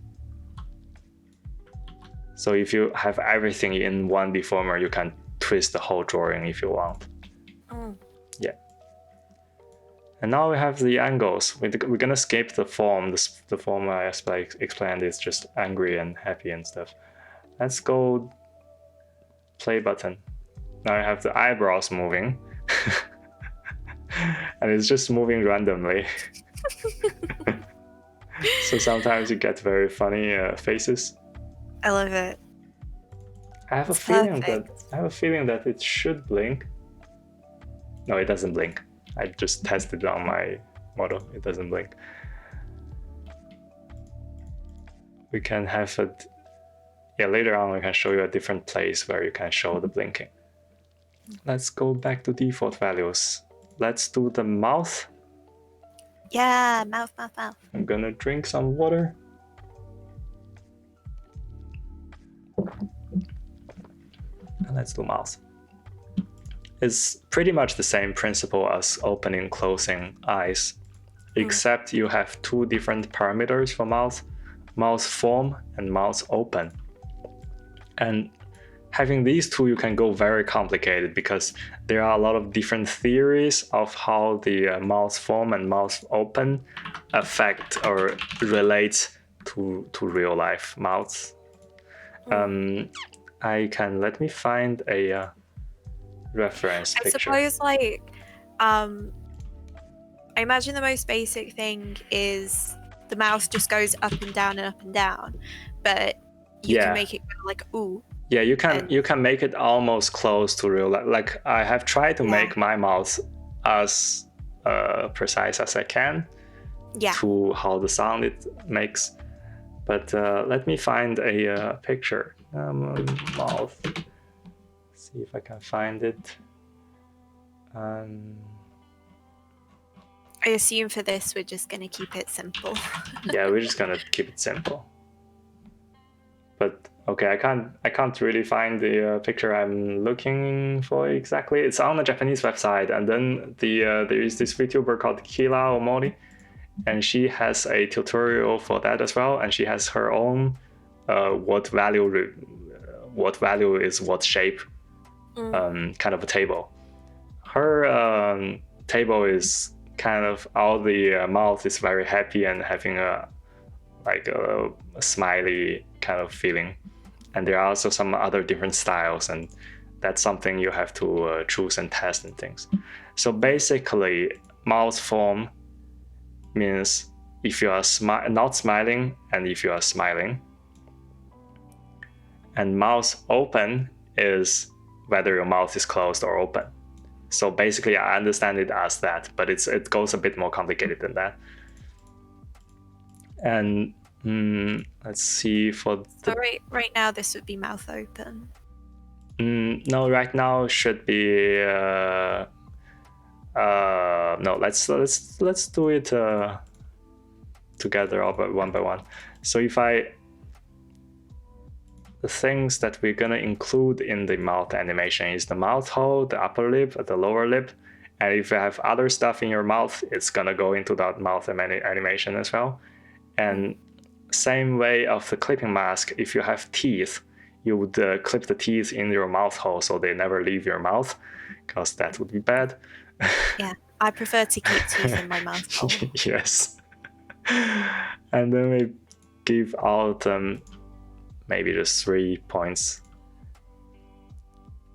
So if you have everything in one deformer, you can twist the whole drawing if you want. Yeah. And now we have the angles. We're gonna skip the form. The form I explained is just angry and happy and stuff. Let's go play button. Now I have the eyebrows moving. And it's just moving randomly. So sometimes you get very funny faces. I love it. I have a feeling that it should blink. No, it doesn't blink. I just tested on my model. It doesn't blink. we can have it. Yeah, later on we can show you a different place where you can show the blinking. Let's go back to default values. Let's do the mouth. Yeah, mouth. I'm gonna drink some water. And let's do mouth. It's pretty much the same principle as opening and closing eyes, except you have two different parameters for mouth form and mouth open. And having these two, you can go very complicated because there are a lot of different theories of how the mouth form and mouth open affect or relate to real life mouths. Let me find a reference picture. I suppose I imagine the most basic thing is the mouse just goes up and down, but you can make it like ooh. Yeah, you can make it almost close to real life. Like I have tried to make my mouth as precise as I can to how the sound it makes. But let me find a picture. Mouth. See if I can find it. I assume for this we're just going to keep it simple. Yeah, we're just going to keep it simple. But okay, I can't really find the picture I'm looking for exactly. It's on the Japanese website, and then there is this VTuber called Kila Omori, and she has a tutorial for that as well, and she has her own what value is what shape kind of a table. Her table is kind of all the mouth is very happy and having a smiley kind of feeling, and there are also some other different styles, and that's something you have to choose and test and things. So basically, mouth form means if you are not smiling and if you are smiling, and mouth open is whether your mouth is closed or open. So basically, I understand it as that, but it goes a bit more complicated than that. And let's see for so right now this would be mouth open. No, right now should be no. Let's do it together one by one. So the things that we're gonna include in the mouth animation is the mouth hole, the upper lip, the lower lip, and if you have other stuff in your mouth, it's gonna go into that mouth animation as well. And same way of the clipping mask, if you have teeth, you would clip the teeth in your mouth hole so they never leave your mouth, because that would be bad. Yeah, I prefer to keep teeth in my mouth hole. Yes. And then we give out maybe just 3 points,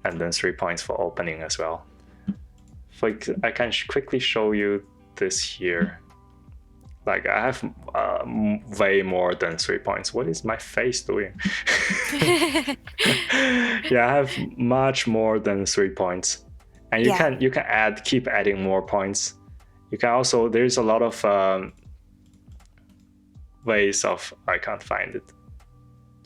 and then 3 points for opening as well. I can quickly show you this here. Like I have way more than 3 points. What is my face doing? Yeah, I have much more than 3 points, and you can keep adding more points. You can also, there's a lot of ways of, I can't find it.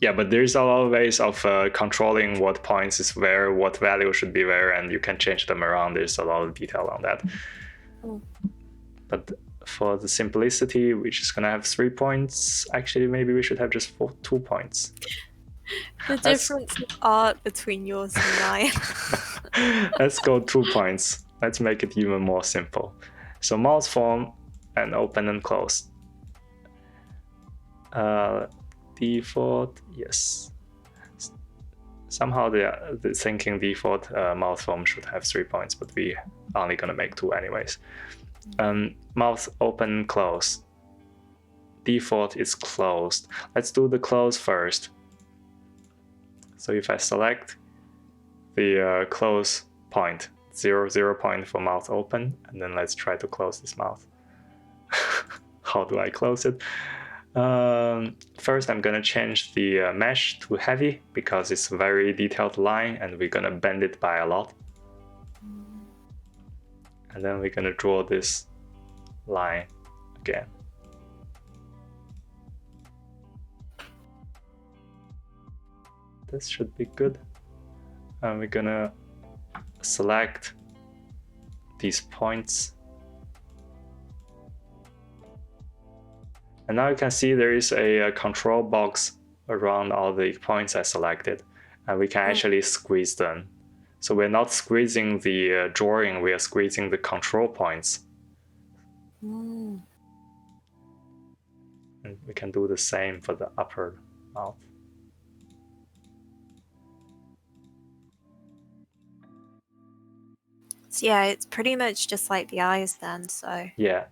Yeah, but there's a lot of ways of controlling what points is where, what value should be where, and you can change them around. There's a lot of detail on that. But for the simplicity, we're just gonna have 3 points. Actually, maybe we should have just 2 points. The difference of art between yours and mine. Let's go 2 points. Let's make it even more simple. So mouth form and open and close. Default, yes. Somehow the thinking default mouth form should have 3 points, but we only gonna make 2 anyways. Mouth open, close. Default is closed. Let's do the close first. So if I select the close point, 0 point for mouth open, and then let's try to close this mouth. How do I close it? First, I'm gonna change the mesh to heavy because it's a very detailed line, and we're gonna bend it by a lot. And then we're gonna draw this line again. This should be good. And we're gonna select these points. And now you can see there is a control box around all the points I selected, and we can actually squeeze them. So we're not squeezing the drawing, we are squeezing the control points. And we can do the same for the upper mouth. So yeah, it's pretty much just like the eyes then, so. Yeah.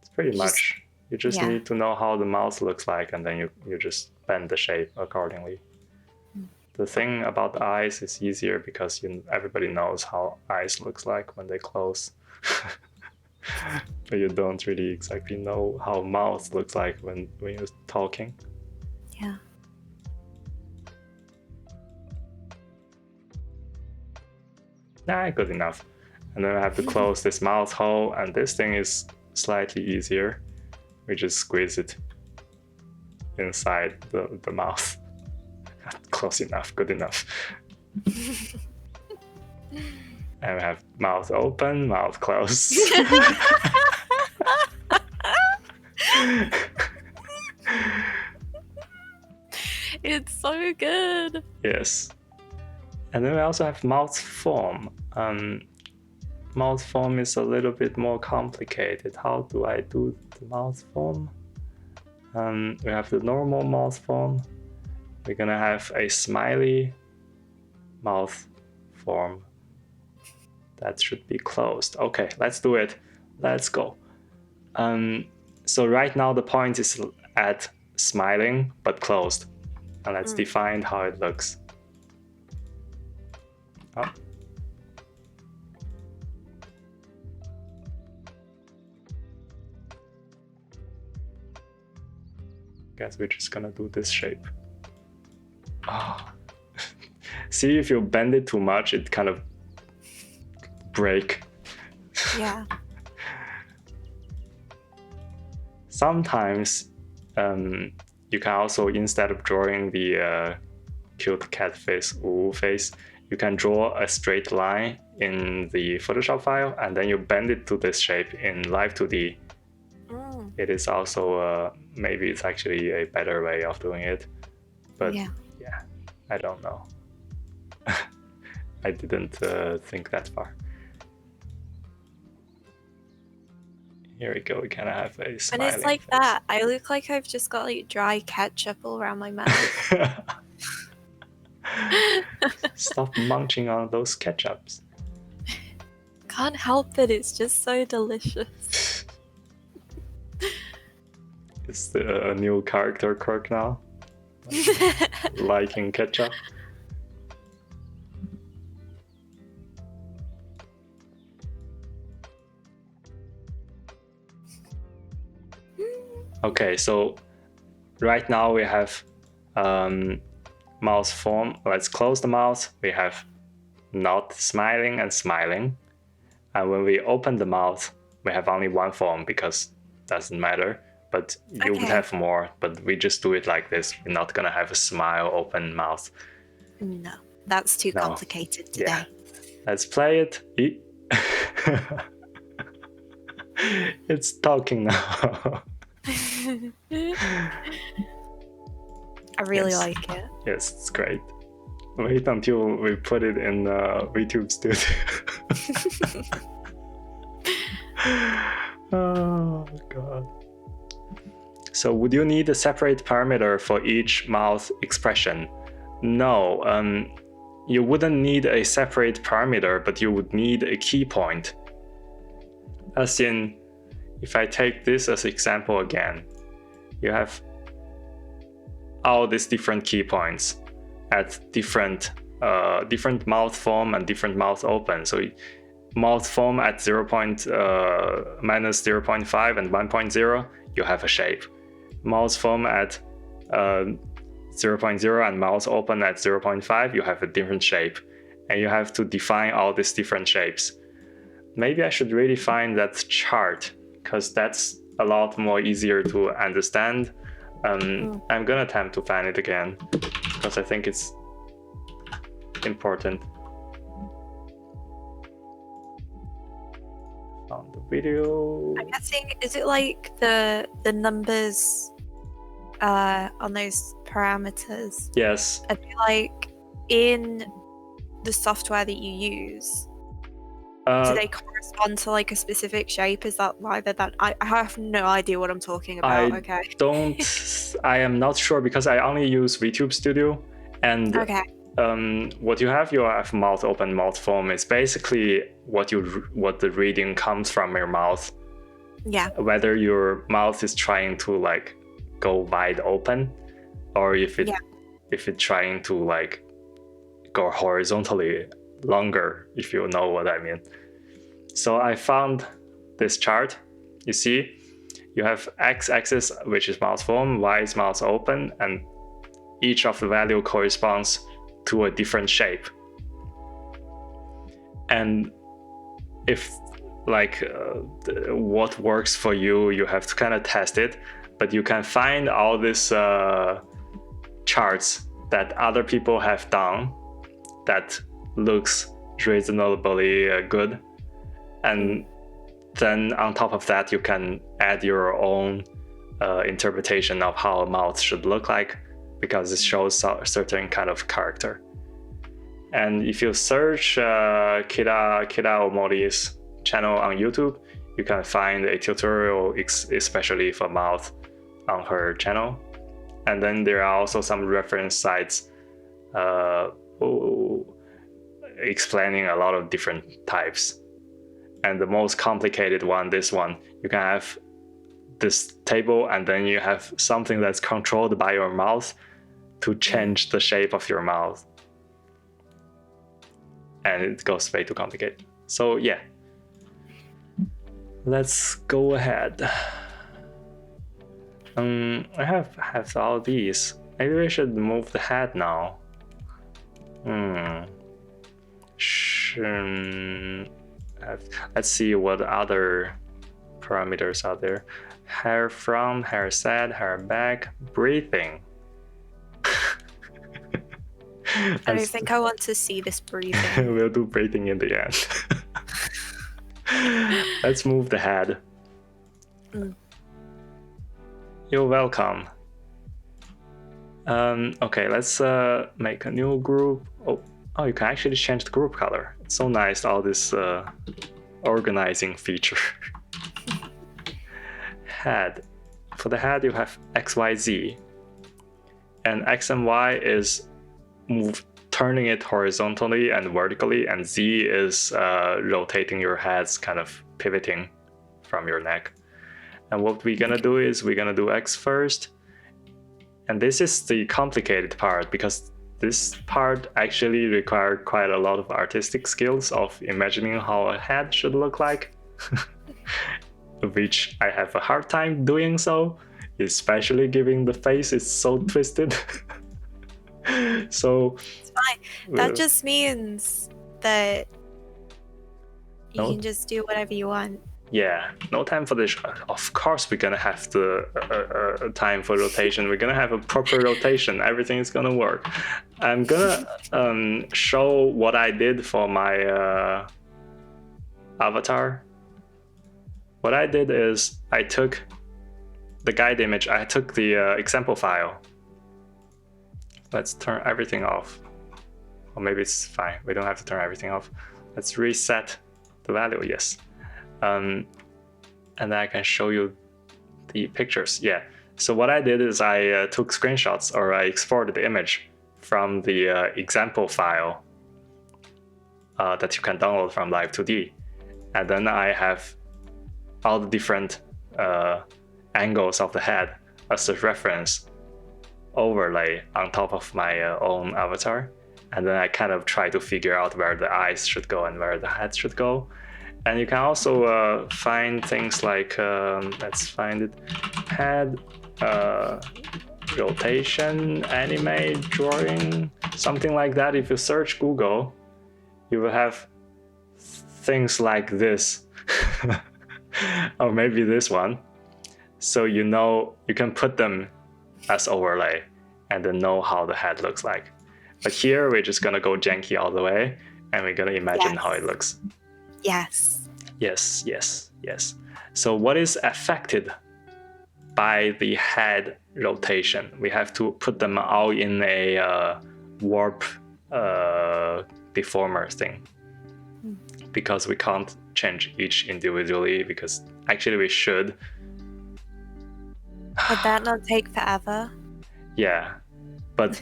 It's pretty much. You just need to know how the mouth looks like, and then you just bend the shape accordingly. The thing about the eyes is easier because everybody knows how eyes looks like when they close. But you don't really exactly know how mouth looks like when you're talking. Yeah. Nah, good enough. And then I have to close this mouth hole, and this thing is slightly easier. We just squeeze it inside the mouth. Close enough, good enough. And we have mouth open, mouth closed. It's so good. Yes. And then we also have mouth form. Mouth form is a little bit more complicated. How do I do the mouth form? We have the normal mouth form. We're gonna have a smiley mouth form. That should be closed. Okay, let's do it. Let's go. So right now the point is at smiling but closed. And let's define how it looks. Oh. Guess we're just gonna do this shape. Oh. See, if you bend it too much, it kind of break. Yeah. Sometimes you can also, instead of drawing the cute cat face, ooh face, you can draw a straight line in the Photoshop file, and then you bend it to this shape in Live2D. It is also, maybe it's actually a better way of doing it. But yeah I don't know. I didn't think that far. Here we go, we kind of have a smiling And it's like face. that. I look like I've just got like dry ketchup all around my mouth. Stop munching on those ketchups. Can't help it, it's just so delicious. It's a new character quirk now. Liking ketchup. Okay, so right now we have mouth form. Let's close the mouth. We have not smiling and smiling. And when we open the mouth, we have only one form because it doesn't matter. But you would have more, but we just do it like this. We're not gonna have a smile, open mouth. No, that's too complicated today. Yeah. Let's play it. It's talking now. I really like it. Yes, it's great. Wait until we put it in YouTube Studio. Oh god. So would you need a separate parameter for each mouth expression? No, you wouldn't need a separate parameter, but you would need a key point. As in, if I take this as example again, you have all these different key points at different mouth form and different mouth open. So mouth form at minus 0.5 and 1.0, you have a shape. Mouth form at 0.0 and mouth open at 0.5, you have a different shape. And you have to define all these different shapes. Maybe I should really find that chart, because that's a lot more easier to understand. I'm gonna attempt to find it again. because I think it's important. On the video. I'm guessing, is it like the numbers on those parameters? Yes. Are they like in the software that you use? Do they correspond to like a specific shape? Is that why that? I have no idea what I'm talking about. I am not sure because I only use VTube Studio, and what you have mouth open, mouth foam. It's basically what the reading comes from your mouth. Yeah. Whether your mouth is trying to like go wide open, or if it's trying to like go horizontally longer, if you know what I mean. So I found this chart. You see, you have x-axis, which is mouth foam, y is mouth open, and each of the value corresponds to a different shape. And if like what works for you, you have to kind of test it, but you can find all these charts that other people have done that looks reasonably good, and then on top of that you can add your own interpretation of how a mouth should look like, because it shows a certain kind of character. And if you search Kira Omori's channel on YouTube, you can find a tutorial especially for mouth on her channel. And then there are also some reference sites explaining a lot of different types. And the most complicated one, this one, you can have this table and then you have something that's controlled by your mouth to change the shape of your mouth. And it goes way too complicated. So yeah, let's go ahead. I have all these. Maybe we should move the head now. Let's see what other parameters are there. Hair front, hair side, hair back, breathing. I don't think I want to see this breathing. We'll do breathing in the end. Let's move the head. You're welcome. Okay, let's make a new group. Oh, you can actually change the group color. It's so nice, all this organizing feature. Head. For the head, you have X, Y, Z. And X and Y is turning it horizontally and vertically, and Z is rotating your heads, kind of pivoting from your neck. And what we're gonna do is we're gonna do X first. And this is the complicated part, because this part actually required quite a lot of artistic skills of imagining how a head should look like, which I have a hard time doing so, especially given the face is so twisted. So it's fine. That just means that you can just do whatever you want. Yeah, no time for this. Of course, we're gonna have the time for rotation. We're gonna have a proper rotation. Everything is gonna work. I'm gonna show what I did for my avatar. What I did is I took the guide image. I took the example file. Let's turn everything off. Or maybe it's fine. We don't have to turn everything off. Let's reset the value. Yes. And then I can show you the pictures. Yeah. So what I did is I took screenshots, or I exported the image from the example file that you can download from Live2D. And then I have all the different angles of the head as a reference overlay on top of my own avatar. And then I kind of try to figure out where the eyes should go and where the head should go. And you can also find things like, let's find it, head, rotation, anime, drawing, something like that. If you search Google, you will have things like this, or maybe this one. So you know, you can put them as overlay, and then know how the head looks like. But here we're just gonna go janky all the way, and we're gonna imagine how it looks. Yes. Yes, yes, yes. So what is affected by the head rotation? We have to put them all in a warp deformer thing, because we can't change each individually, because actually we should. Would that not take forever? Yeah, but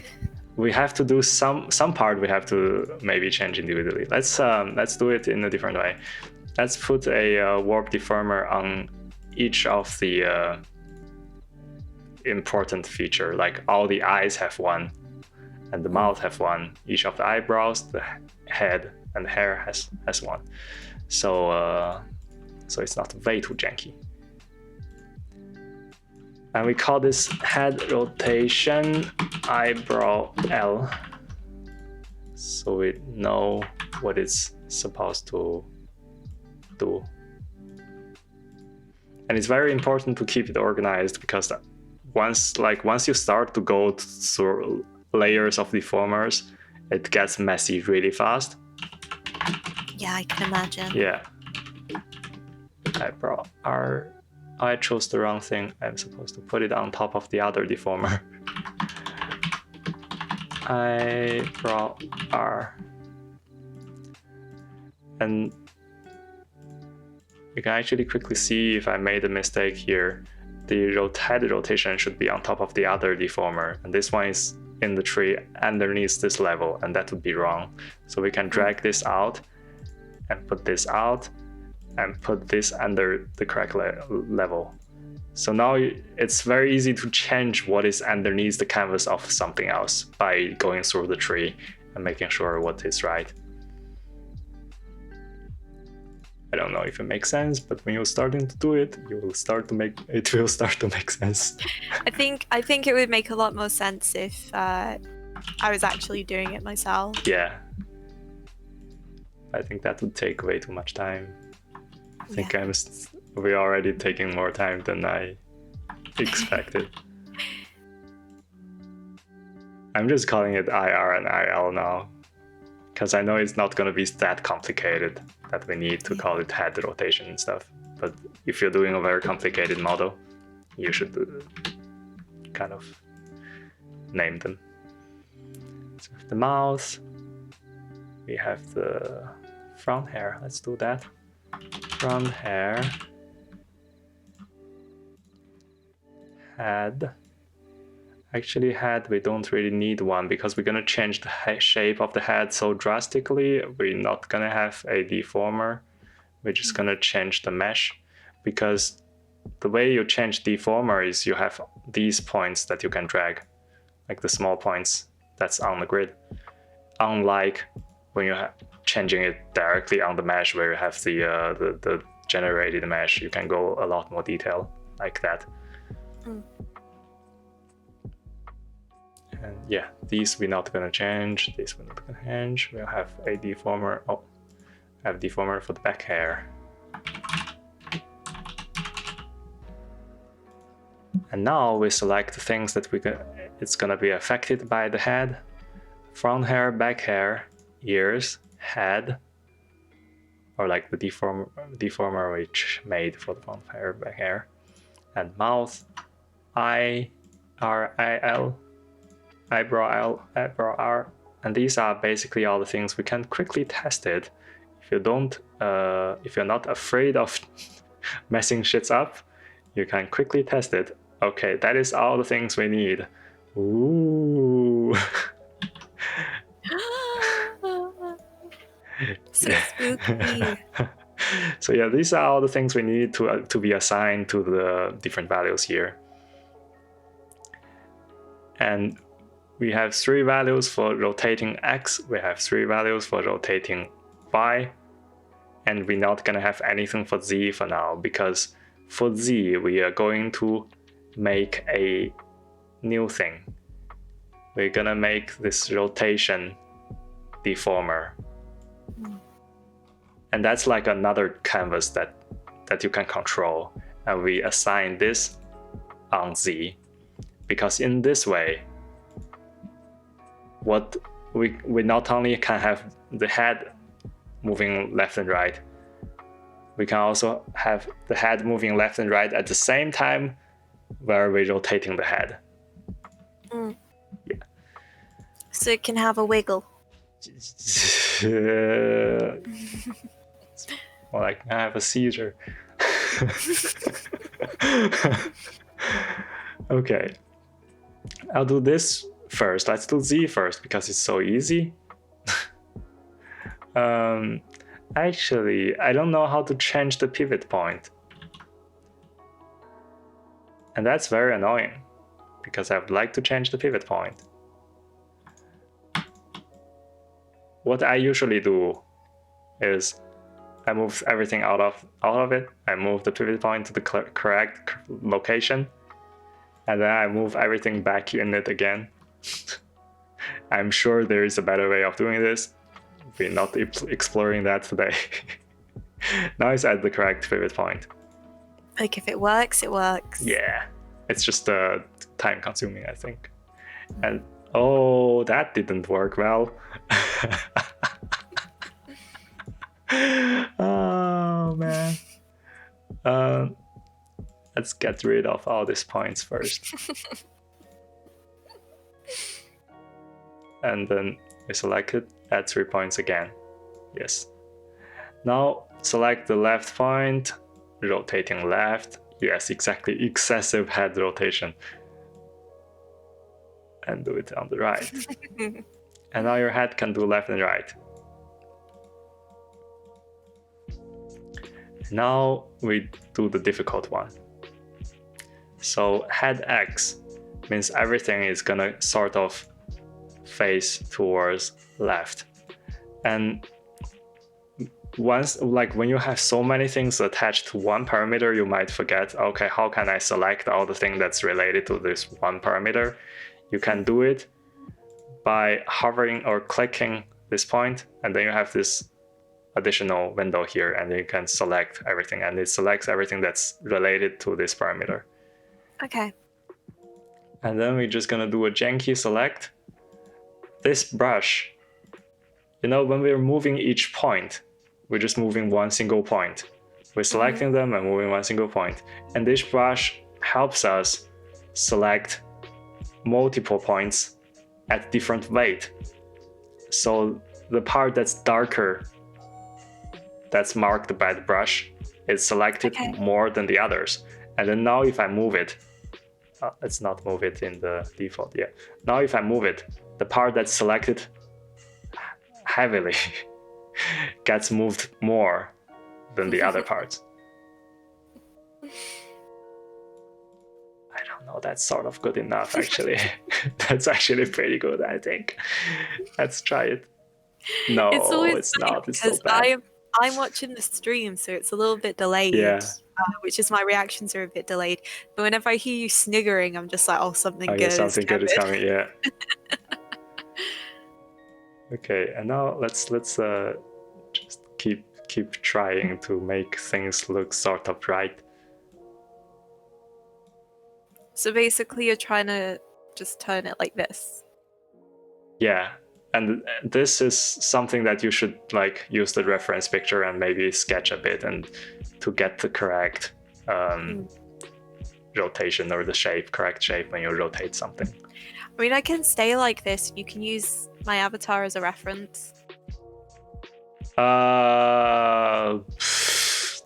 we have to do some part we have to maybe change individually. Let's do it in a different way. Let's put a warp deformer on each of the important feature, like all the eyes have one, and the mouth have one. Each of the eyebrows, the head, and the hair has one. So it's not way too janky. And we call this head rotation eyebrow L, so we know what it's supposed to do. And it's very important to keep it organized, because once you start to go through layers of deformers, it gets messy really fast. Yeah, I can imagine. Yeah. Eyebrow R. I chose the wrong thing. I'm supposed to put it on top of the other deformer. Eyebrow R. And you can actually quickly see if I made a mistake here. The head rotation should be on top of the other deformer, and this one is in the tree underneath this level, and that would be wrong. So we can drag this out and put this out and put this under the correct level. So now it's very easy to change what is underneath the canvas of something else by going through the tree and making sure what is right. I don't know if it makes sense, but when you're starting to do it, it will start to make sense. I think it would make a lot more sense if I was actually doing it myself. Yeah. I think that would take way too much time. I think we're already taking more time than I expected. I'm just calling it IR and IL now, because I know it's not going to be that complicated that we need to call it head rotation and stuff. But if you're doing a very complicated model, you should kind of name them. So the mouth, we have the front hair. Let's do that. Front hair, head. Actually, head, we don't really need one, because we're gonna change the shape of the head so drastically. We're not gonna have a deformer. We're just gonna change the mesh, because the way you change deformer is you have these points that you can drag, like the small points that's on the grid. Unlike when you're changing it directly on the mesh, where you have the generated mesh, you can go a lot more detail like that. And yeah, these we're not gonna change. This we're not gonna change. We'll have a deformer. Oh, I have deformer for the back hair. And now we select the things that it's gonna be affected by the head: front hair, back hair, ears, head, or like the deformer which made for the front hair, back hair, and mouth, eye, R-I-L, eyebrow L, eyebrow R, and these are basically all the things we can quickly test it. If you're not afraid of messing shit up, you can quickly test it. Okay, that is all the things we need. Ooh. So spooky. So yeah, these are all the things we need to be assigned to the different values here. And we have 3 values for rotating X, we have 3 values for rotating Y, and we're not gonna have anything for Z for now, because for Z, we are going to make a new thing. We're gonna make this rotation deformer. And that's like another canvas that you can control. And we assign this on Z, because in this way, what we not only can have the head moving left and right, we can also have the head moving left and right at the same time where we're rotating the head. Yeah. So it can have a wiggle. More like I have a seizure. Okay, I'll do this first. Let's do Z first because it's so easy. Actually, I don't know how to change the pivot point. And that's very annoying because I would like to change the pivot point. What I usually do is I move everything out of it. I move the pivot point to the correct location, and then I move everything back in it again. I'm sure there is a better way of doing this. We're not exploring that today. Now it's at the correct pivot point. Like if it works, it works. Yeah, it's just time consuming, I think. And oh, that didn't work well. Oh man. Let's get rid of all these points first. And then we select it, add 3 points again. Yes. Now select the left point, rotating left. Yes, exactly, excessive head rotation. And do it on the right. And now your head can do left and right. Now we do the difficult one. So head X means everything is gonna sort of face towards left. And once, like when you have so many things attached to one parameter, you might forget, okay, how can I select all the thing that's related to this one parameter? You can do it by hovering or clicking this point, and then you have this additional window here, and you can select everything, and it selects everything that's related to this parameter. Okay. And then we're just gonna do a janky select. This brush, you know, when we're moving each point, we're just moving one single point. We're selecting them and moving one single point. And this brush helps us select multiple points at different weight. So the part that's darker, that's marked by the brush, is selected more than the others. And then now if I move it, let's not move it in the default. Yeah. Now if I move it, the part that's selected heavily gets moved more than the other parts. I don't know, that's sort of good enough actually. That's actually pretty good, I think. Let's try it. No, it's not. It's so bad. I'm watching the stream, so it's a little bit delayed. Yeah. Which is my reactions are a bit delayed. But whenever I hear you sniggering, I'm just like, oh, something good. Yeah, something good is coming. Yeah. Okay, and now let's just keep trying to make things look sort of right. So basically, you're trying to just turn it like this. Yeah, and this is something that you should like use the reference picture and maybe sketch a bit and to get the correct rotation or the correct shape when you rotate something. I mean, I can stay like this. You can use my avatar as a reference.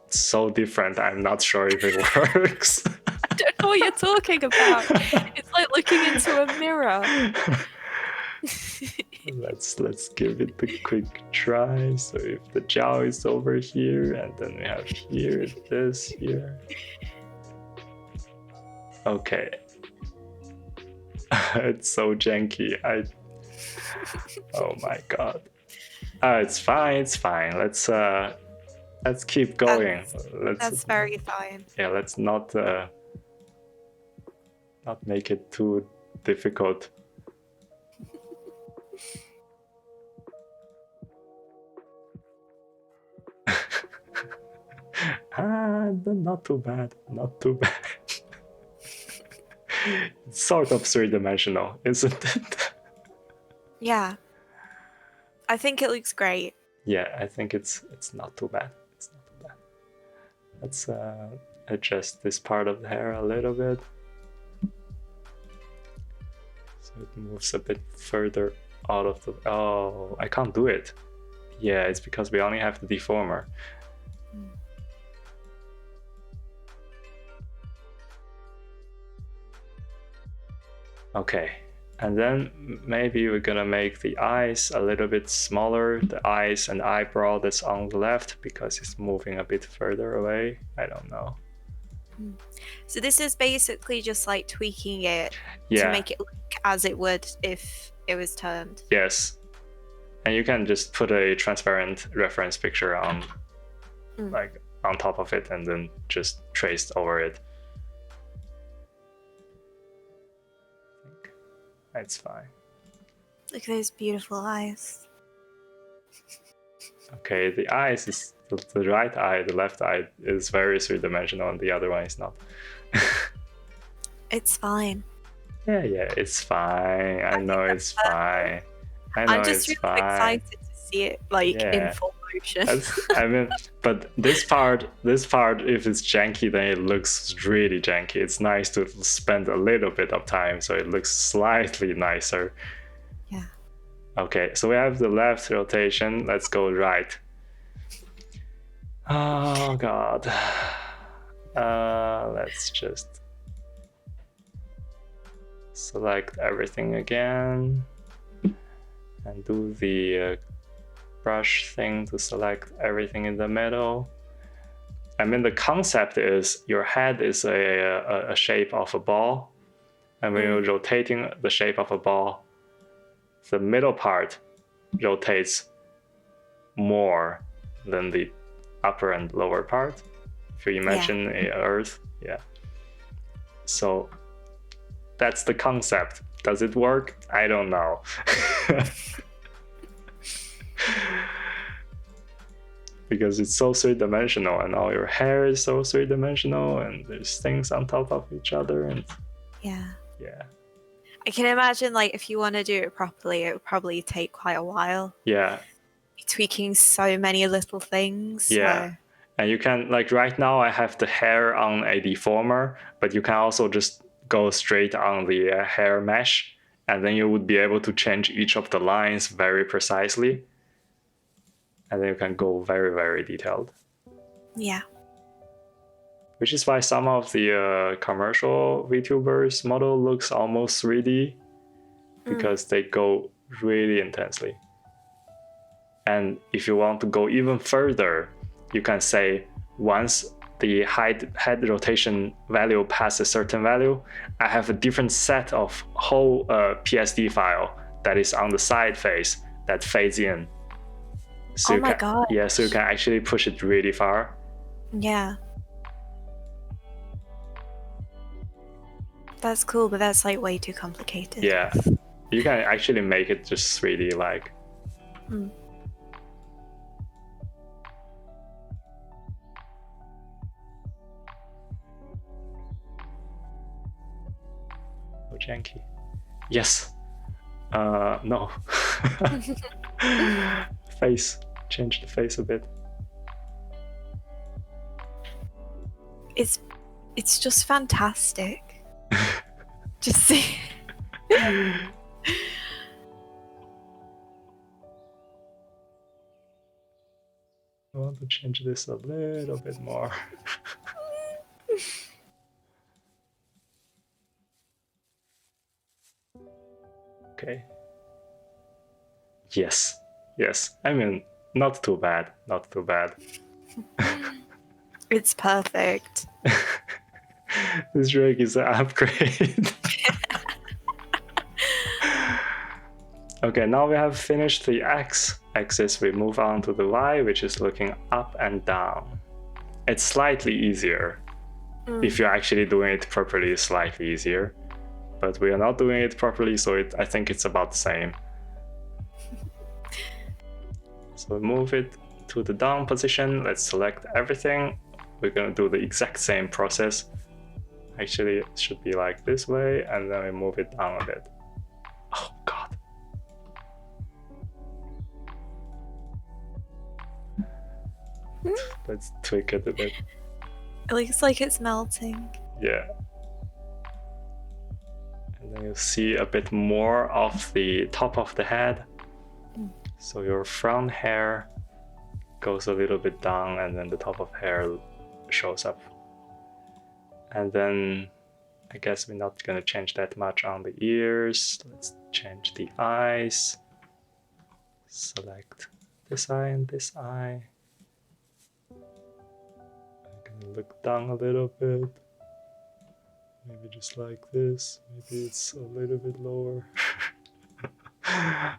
So different. I'm not sure if it works. I don't know what you're talking about. It's like looking into a mirror. Let's give it a quick try. So if the jaw is over here, and then we have here this here. Okay. It's so janky. Oh my god. It's fine. It's fine. Let's keep going. That's very fine. Yeah. Let's not make it too difficult. Not too bad. Not too bad. It's sort of three-dimensional, isn't it? Yeah. I think it looks great. Yeah, I think it's not too bad. It's not too bad. Let's adjust this part of the hair a little bit. So it moves a bit further out of the... Oh, I can't do it. Yeah, it's because we only have the deformer. Okay, and then maybe we're gonna make the eyes a little bit smaller, the eyes and eyebrow that's on the left, because it's moving a bit further away. I don't know. So this is basically just like tweaking it Yeah. to make it look as it would if it was turned. Yes. And you can just put a transparent reference picture on like on top of it and then just trace over it. I think that's fine. Look at those beautiful eyes. Okay, the eyes is the right eye, the left eye is very three-dimensional and the other one is not. It's fine. Yeah, it's fine. I know it's fine. I'm just really excited to see it like in full motion. I mean, but this part, if it's janky, then it looks really janky. It's nice to spend a little bit of time so it looks slightly nicer. Yeah. Okay, so we have the left rotation. Let's go right. Oh God. Let's just select everything again and do the brush thing to select everything in the middle. I mean, the concept is your head is a shape of a ball, and when you're rotating the shape of a ball, the middle part rotates more than the upper and lower part. If you imagine a Earth, So that's the concept. Does it work? I don't know. Because it's so three-dimensional and all your hair is so three-dimensional and there's things on top of each other and yeah. I can imagine like if you want to do it properly, it would probably take quite a while. Yeah. Tweaking so many little things. Yeah. So. And you can, like right now I have the hair on a deformer, but you can also just go straight on the hair mesh, and then you would be able to change each of the lines very precisely. And then you can go very, very detailed. Yeah. Which is why some of the commercial VTubers model looks almost 3D, because they go really intensely. And if you want to go even further, you can say once the head rotation value passes a certain value, I have a different set of whole PSD file that is on the side face that fades in. So God. Yeah, so you can actually push it really far. Yeah. That's cool, but that's like way too complicated. Yeah. You can actually make it just 3D like. Oh, janky. Yes. No. Face. Change the face a bit. It's just fantastic. Just see. I want to change this a little bit more. Okay. Yes. I mean, not too bad. It's perfect. This rig is an upgrade. Okay, now we have finished the x-axis. We move on to the y, which is looking up and down. It's slightly easier. If you're actually doing it properly, it's slightly easier. But we are not doing it properly, so I think it's about the same. So move it to the down position. Let's select everything. We're going to do the exact same process. Actually, it should be like this way, and then we move it down a bit. Oh God. Let's tweak it a bit. It looks like it's melting. Yeah. And then you see a bit more of the top of the head. So your front hair goes a little bit down, and then the top of hair shows up. And then I guess we're not gonna change that much on the ears. Let's change the eyes. Select this eye and this eye. I'm gonna look down a little bit. Maybe just like this. Maybe it's a little bit lower.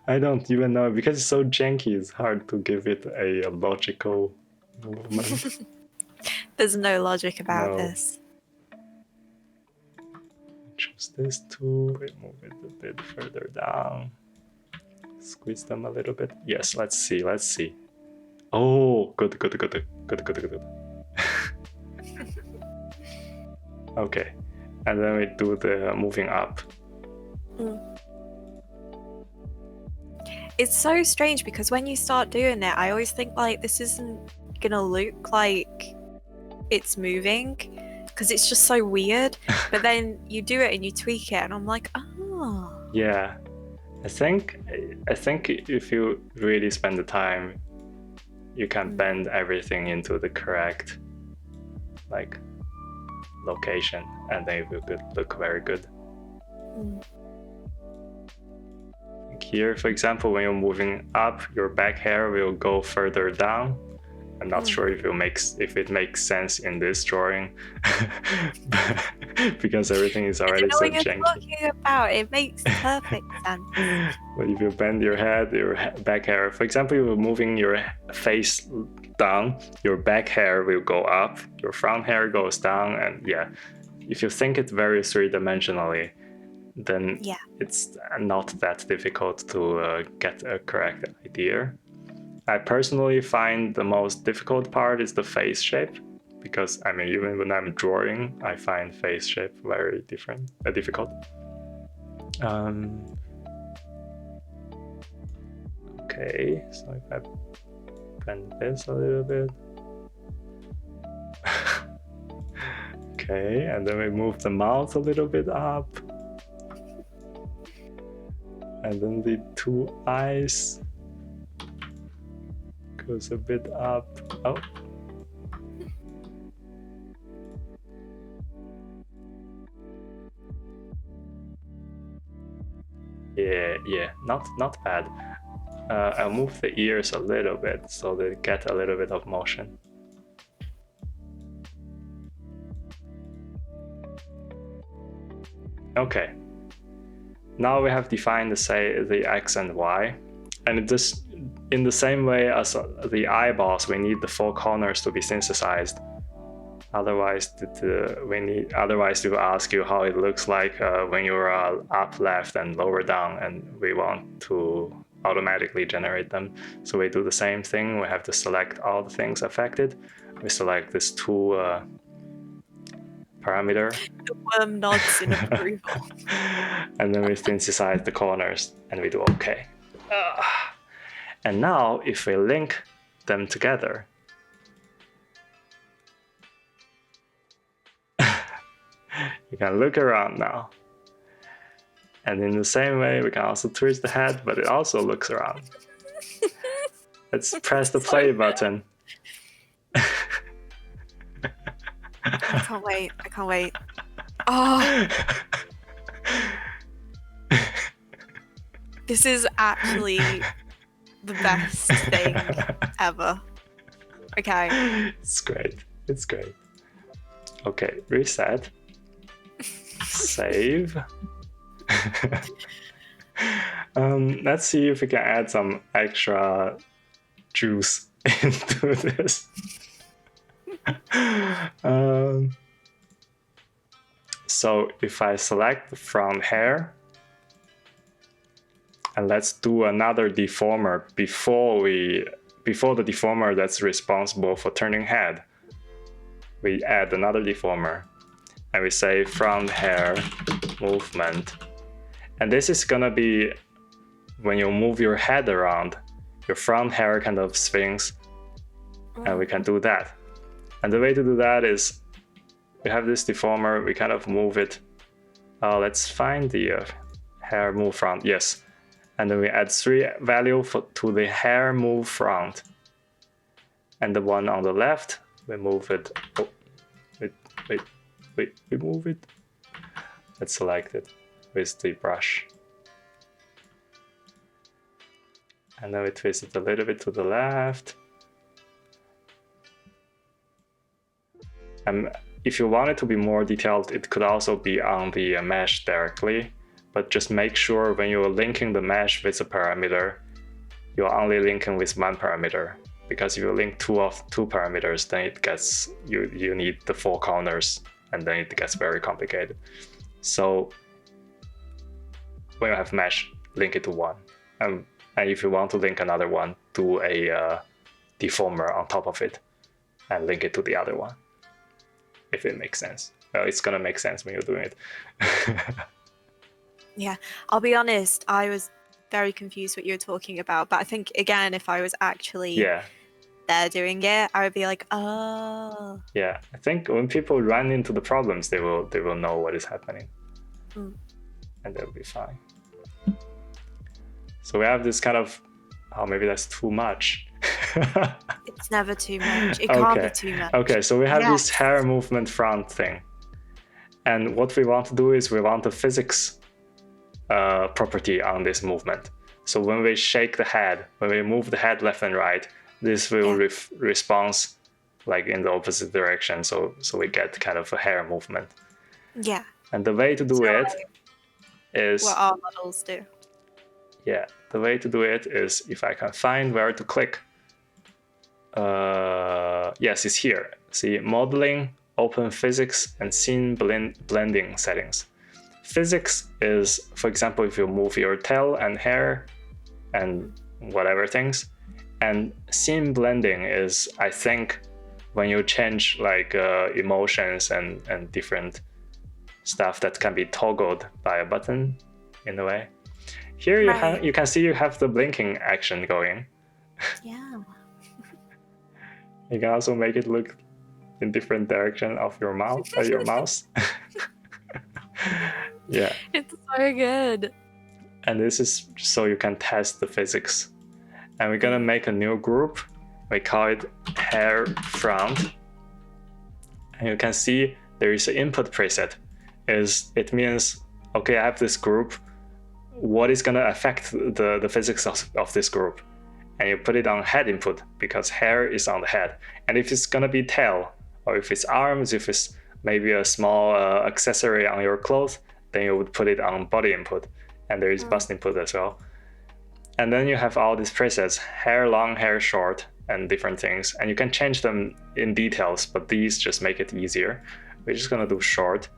I don't even know, because it's so janky, it's hard to give it a logical movement. There's no logic about this. Choose this too, we move it a bit further down. Squeeze them a little bit. Yes, let's see. Oh, good. Okay, and then we do the moving up. It's so strange because when you start doing it, I always think like this isn't gonna look like it's moving because it's just so weird. But then you do it and you tweak it, and I'm like, oh. Yeah, I think if you really spend the time, you can bend everything into the correct like location, and then it will look very good. Here, for example, when you're moving up, your back hair will go further down. I'm not sure if it makes sense in this drawing, because everything is already so janky. I know what you're talking about. It makes perfect sense. But if you bend your head, your back hair, for example, you're moving your face down, your back hair will go up, your front hair goes down, and yeah, if you think it very three-dimensionally, then it's not that difficult to get a correct idea. I personally find the most difficult part is the face shape, because I mean, even when I'm drawing, I find face shape very difficult. Okay, so if I bend this a little bit. Okay, and then we move the mouth a little bit up. And then the two eyes goes a bit up. Oh. Yeah, not bad. I'll move the ears a little bit so they get a little bit of motion. Okay. Now we have defined the X and Y, and just in the same way as the eyeballs, we need the four corners to be synthesized. Otherwise, they will ask you how it looks like when you're up left and lower down, and we want to automatically generate them. So we do the same thing. We have to select all the things affected. We select this two parameter. The worm nods in approval. And then we synthesize the corners, and we do OK. And now, if we link them together, you can look around now. And in the same way, we can also twist the head, but it also looks around. Let's press the play button. I can't wait. Oh! This is actually the best thing ever. Okay. It's great. Okay, reset. Save. Let's see if we can add some extra juice into this. So if I select the front hair, and let's do another deformer before the deformer that's responsible for turning head, we add another deformer, and we say front hair movement. And this is gonna be when you move your head around, your front hair kind of swings and we can do that. And the way to do that is we have this deformer, we kind of move it. Let's find the hair move front, yes. And then we add 3 value to the hair move front. And the one on the left, we move it. Oh, wait, we move it. Let's select it with the brush. And then we twist it a little bit to the left. And if you want it to be more detailed, it could also be on the mesh directly, but just make sure when you're linking the mesh with a parameter, you're only linking with 1 parameter. Because if you link two parameters, then it gets, you need the 4 corners, and then it gets very complicated. So when you have mesh, link it to 1. And if you want to link another one, do a deformer on top of it and link it to the other one. If it makes sense. Well, it's gonna make sense when you're doing it. Yeah, I'll be honest, I was very confused what you were talking about, but I think, again, if I was actually there doing it, I would be like, oh. Yeah, I think when people run into the problems, they will know what is happening. And they'll be fine. So we have this kind of, oh, maybe that's too much. It's never too much. It can't be too much. Okay, so we have this hair movement front thing. And what we want to do is we want a physics property on this movement. So when we shake the head, when we move the head left and right, this will respond like in the opposite direction. So we get kind of a hair movement. Yeah. And the way to do it is what our models do. Yeah, the way to do it is if I can find where to click. Yes, it's here. See, modeling, open physics, and scene blending settings. Physics is, for example, if you move your tail and hair and whatever things. And scene blending is, I think, when you change like emotions and different stuff that can be toggled by a button in a way. Here you can see you have the blinking action going. Yeah. You can also make it look in different direction of your mouth your mouse. Yeah. It's so good. And this is so you can test the physics. And we're gonna make a new group. We call it hair front. And you can see there is an input preset. It means, okay, I have this group. What is gonna affect the physics of this group? And you put it on head input because hair is on the head. And if it's gonna be tail, or if it's arms, if it's maybe a small accessory on your clothes, then you would put it on body input. And there is bust input as well. And then you have all these presets, hair long, hair short, and different things. And you can change them in details, but these just make it easier. We're just gonna do short.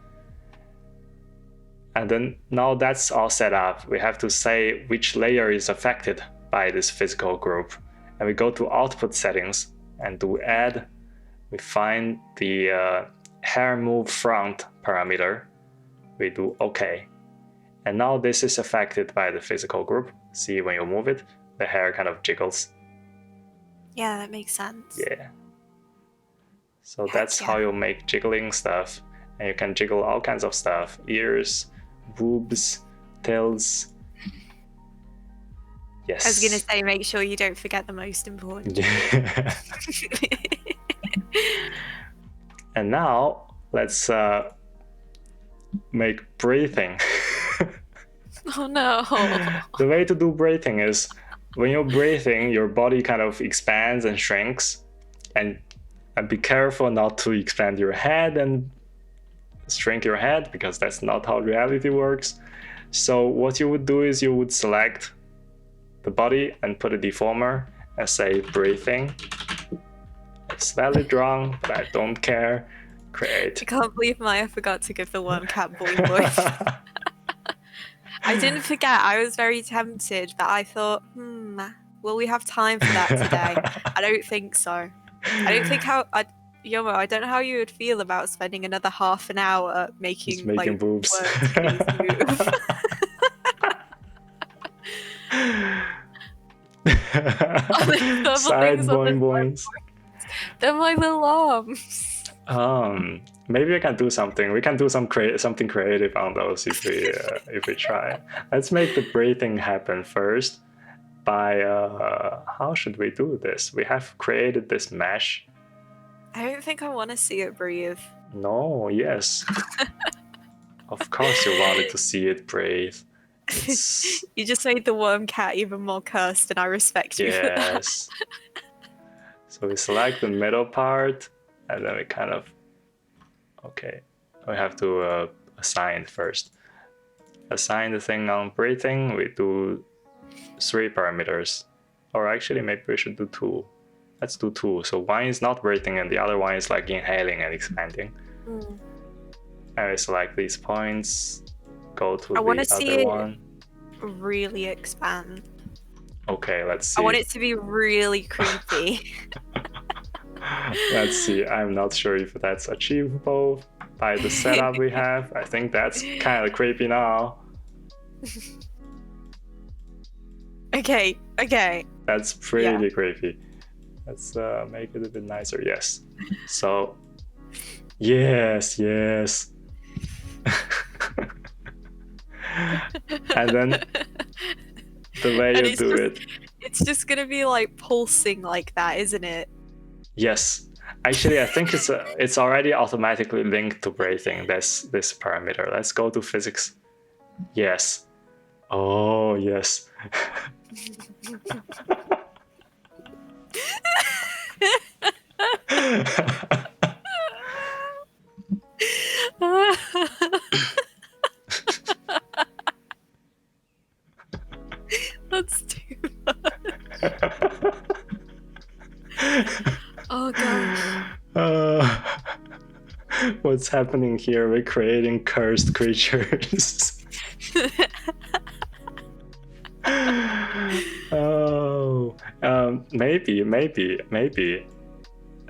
And then now that's all set up, we have to say which layer is affected by this physical group. And we go to output settings and do add. We find the hair move front parameter. We do OK. And now this is affected by the physical group. See, when you move it, the hair kind of jiggles. Yeah, that makes sense. Yeah. So that's how you make jiggling stuff. And you can jiggle all kinds of stuff. Ears, boobs, tails. Yes. I was going to say, make sure you don't forget the most important. And now, let's make breathing. Oh no. The way to do breathing is when you're breathing, your body kind of expands and shrinks. And be careful not to expand your head and shrink your head, because that's not how reality works. So what you would do is you would select the body and put a deformer and say breathing. It's valid wrong, but I don't care. Create. I can't believe Maya forgot to give the one cat boy voice. I didn't forget. I was very tempted, but I thought, will we have time for that today? I don't think so. I don't think Yomo, I don't know how you would feel about spending another half an hour making like boobs. Move. Side boing boings. They're my little arms. Maybe I can do something. We can do something creative on those if we try. Let's make the breathing happen first. By how should we do this? We have created this mesh. I don't think I want to see it breathe. No, yes. Of course you wanted to see it breathe. You just made the worm cat even more cursed, and I respect you for that. Yes. So we select the middle part, and then we kind of... Okay, we have to assign it first. Assign the thing on breathing, we do 3 parameters. Or actually, maybe we should do 2. Let's do 2. So one is not breathing, and the other one is like inhaling and expanding. And we select these points, go to the other one. Really expand. Okay, let's see. I want it to be really creepy. Let's see. I'm not sure if that's achievable by the setup we have. I think that's kind of creepy now. Okay. That's pretty creepy. Let's make it a bit nicer. Yes. So, yes. And then the way you do it. It's just gonna be like pulsing like that, isn't it? Yes. Actually, I think it's already automatically linked to breathing. This parameter. Let's go to physics. Yes. Oh, yes. That's too much. Oh gosh. What's happening here? We're creating cursed creatures. Oh, maybe.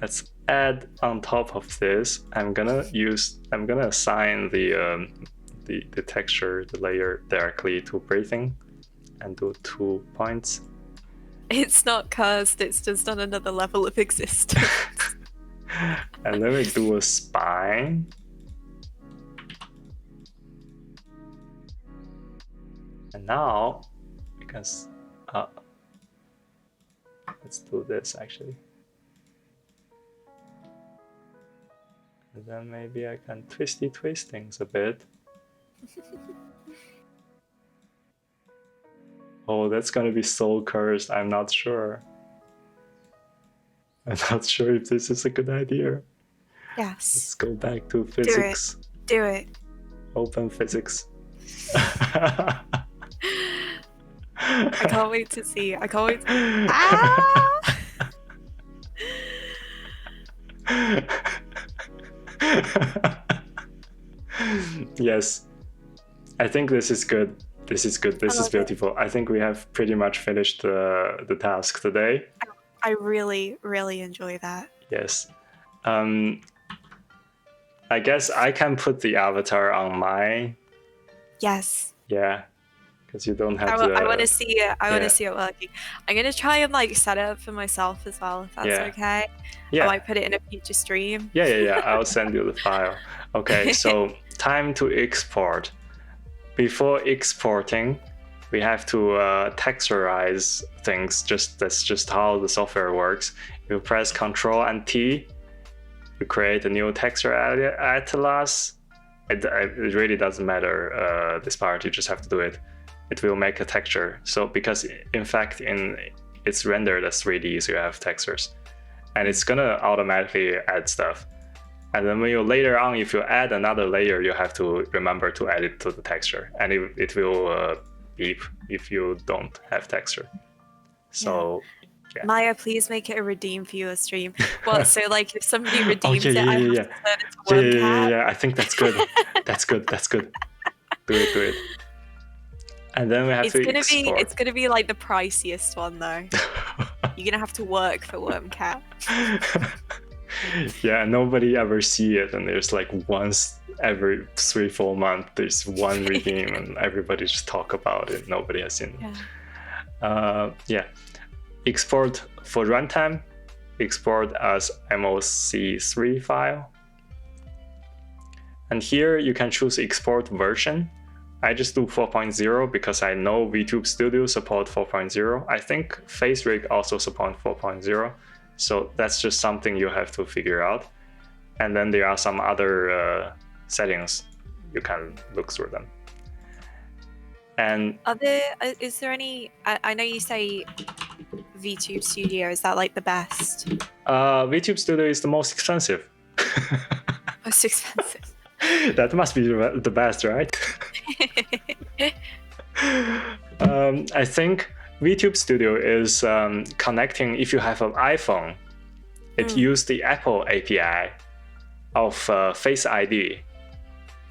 Let's add on top of this. I'm gonna assign the texture, the layer directly to breathing, and do 2 points. It's not cursed. It's just on another level of existence. And then we do a spine. And now, because let's do this actually. And then maybe I can twist things a bit. Oh, that's gonna be so cursed. I'm not sure. I'm not sure if this is a good idea. Yes. Let's go back to physics. Do it. Open physics. I can't wait to see. Ah! Yes. I think this is good. This is beautiful. I think we have pretty much finished the task today. I really, really enjoy that. Yes. I guess I can put the avatar on mine. Yes. Yeah. Because you don't have I want to see it. I want to see it working. I'm going to try and set it up for myself as well, if that's okay. Yeah. I might put it in a future stream. Yeah. I'll send you the file. Okay, so time to export. Before exporting, we have to texturize things. That's just how the software works. You press Ctrl and T. You create a new texture atlas. It really doesn't matter this part. You just have to do it. It will make a texture. So because in fact it's rendered as 3D, so you have textures, and it's gonna automatically add stuff. And then when later on, if you add another layer, you have to remember to add it to the texture, and it will beep if you don't have texture. So, yeah. Maya, please make it a redeem viewer stream. Well, so if somebody redeems it, I have to turn it to one cat. Yeah. I think that's good. That's good. Do it. And then we have to export. It's gonna be the priciest one though. You're gonna have to work for Wormcat. Yeah, nobody ever see it, and there's once every 3-4 months there's one redeem, and everybody just talk about it. Nobody has seen it. Export for runtime. export as MOC3 file. And here you can choose export version. I just do 4.0 because I know VTube Studio support 4.0. I think FaceRig also support 4.0. So that's just something you have to figure out. And then there are some other settings. You can look through them. And is there any, I know you say VTube Studio, is that like the best? VTube Studio is the most expensive. Most expensive. That must be the best, right? I think VTube Studio is connecting, if you have an iPhone, it uses the Apple API of Face ID,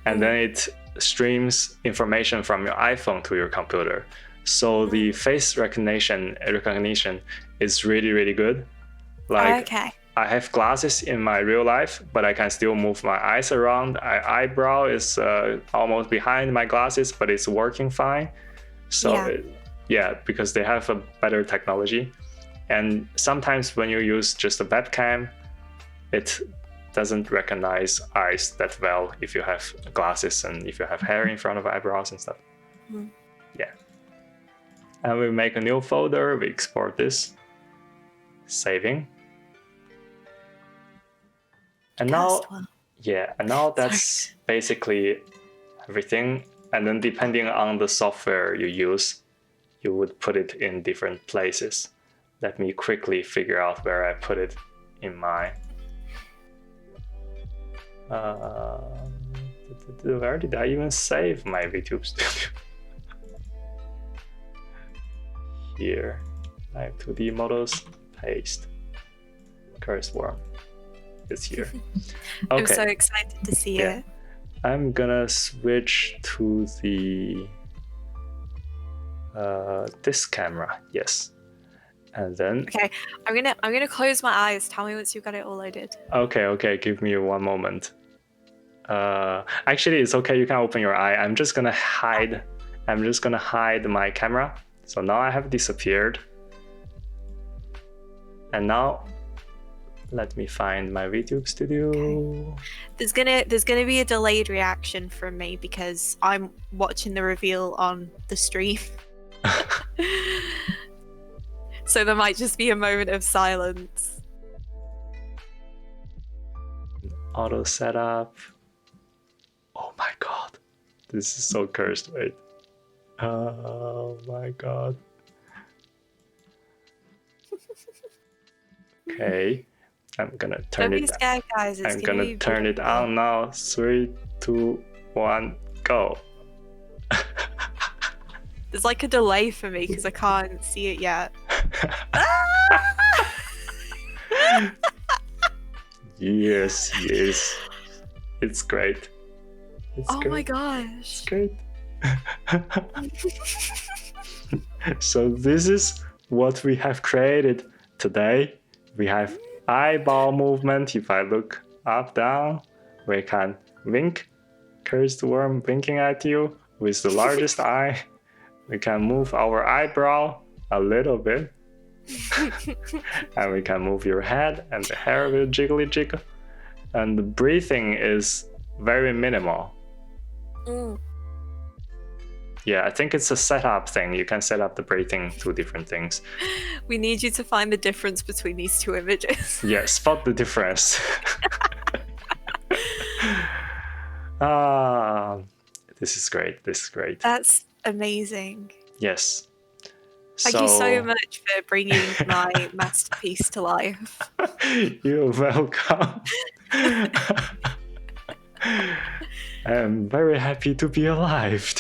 and then it streams information from your iPhone to your computer. So the face recognition is really, really good. Like, I have glasses in my real life, but I can still move my eyes around. Eyebrow is almost behind my glasses, but it's working fine. So because they have a better technology. And sometimes when you use just a webcam, it doesn't recognize eyes that well if you have glasses and if you have hair in front of eyebrows and stuff. Yeah. And we make a new folder, we export this, saving. And now, that's basically everything. And then depending on the software you use, you would put it in different places. Let me quickly figure out where I put it in my... where did I even save my VTube Studio? Here, Live2D models, paste, cursed worm. It's here. Okay. I'm so excited to see it. I'm gonna switch to the this camera. Yes, and then. Okay, I'm gonna close my eyes. Tell me once you've got it all loaded. Okay. Give me one moment. Actually, it's okay. You can open your eye. I'm just gonna hide my camera. So now I have disappeared. And now. Let me find my VTube Studio. Okay. There's gonna be a delayed reaction from me because I'm watching the reveal on the stream. So there might just be a moment of silence. Auto setup. Oh my god. This is so cursed. Wait. Oh my god. Okay. I'm gonna turn it. Don't be scared, guys. I'm gonna turn it on now. 3, 2, 1, go. There's like a delay for me because I can't see it yet. Yes. It's great. Oh my gosh. It's great. So this is what we have created today. We have eyeball movement. If I look up, down, we can wink. Cursed worm winking at you with the largest eye. We can move our eyebrow a little bit. And we can move your head and the hair will jiggle. And the breathing is very minimal. Yeah, I think it's a setup thing. You can set up the breathing to different things. We need you to find the difference between these two images. Yeah, spot the difference. This is great. That's amazing. Yes. Thank you so much for bringing my masterpiece to life. You're welcome. I'm very happy to be alive.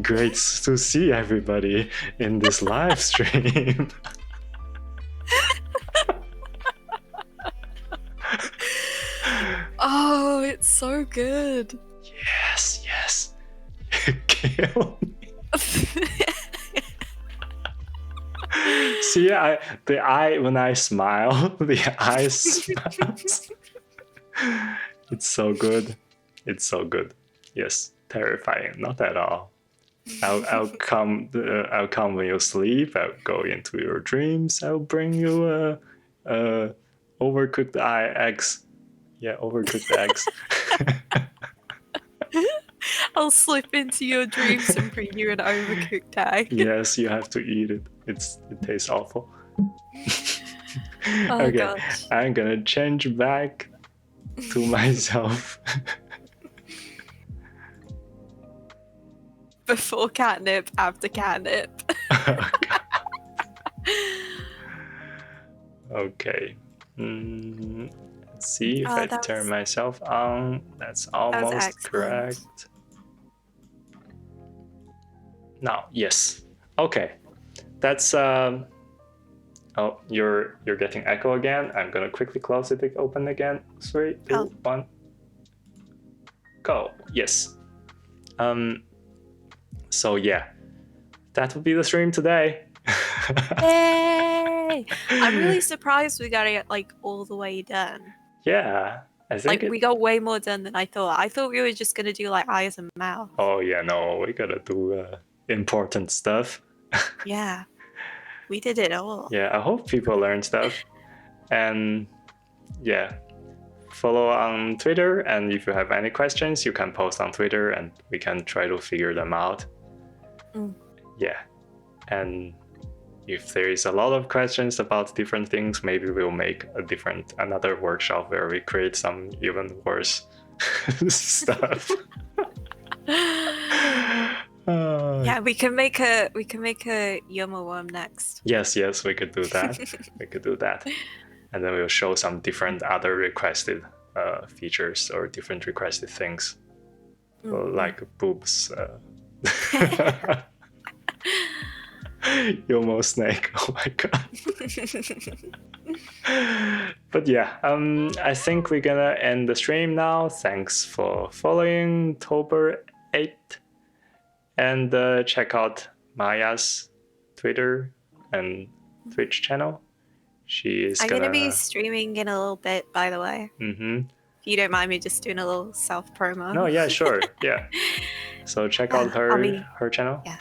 Great to see everybody in this live stream. Oh, it's so good. Yes. You kill me. See, the eye, when I smile, the eye smiles. It's so good. Yes, terrifying. Not at all. I'll come when you sleep. I'll go into your dreams. I'll bring you overcooked eggs. Yeah, overcooked eggs. I'll slip into your dreams and bring you an overcooked egg. Yes, you have to eat it. It tastes awful. Oh, Okay, gosh. I'm gonna change back to myself. Before catnip, after catnip. Okay. Let's see if I turn myself on. That's almost correct. Now, yes. Okay. That's oh, you're getting echo again. I'm gonna quickly close it, open again. 3, 2, 1. Go. Yes. So yeah, that would be the stream today. Yay! I'm really surprised we got it like all the way done. Yeah, I think we got way more done than I thought. I thought we were just gonna do like eyes and mouth. Oh yeah, no, we gotta do important stuff. Yeah, we did it all. Yeah, I hope people learn stuff. And yeah, follow on Twitter, and if you have any questions, you can post on Twitter and we can try to figure them out. Yeah, and if there is a lot of questions about different things, maybe we'll make another workshop where we create some even worse stuff. Yeah, we can make a Yomo worm next. Yes, we could do that. We could do that, and then we'll show some different other requested features or different requested things, like boobs. Yomo snake. Oh my god. But yeah, I think we're gonna end the stream now. Thanks for following October 8th, and check out Maya's Twitter and Twitch channel. I'm gonna be streaming in a little bit, by the way. If you don't mind me just doing a little self promo. No, yeah, sure. Yeah. So check out her channel. Yeah.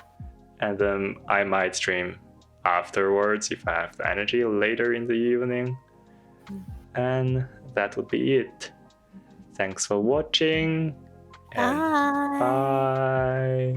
And then I might stream afterwards if I have the energy later in the evening. And that would be it. Thanks for watching. And bye.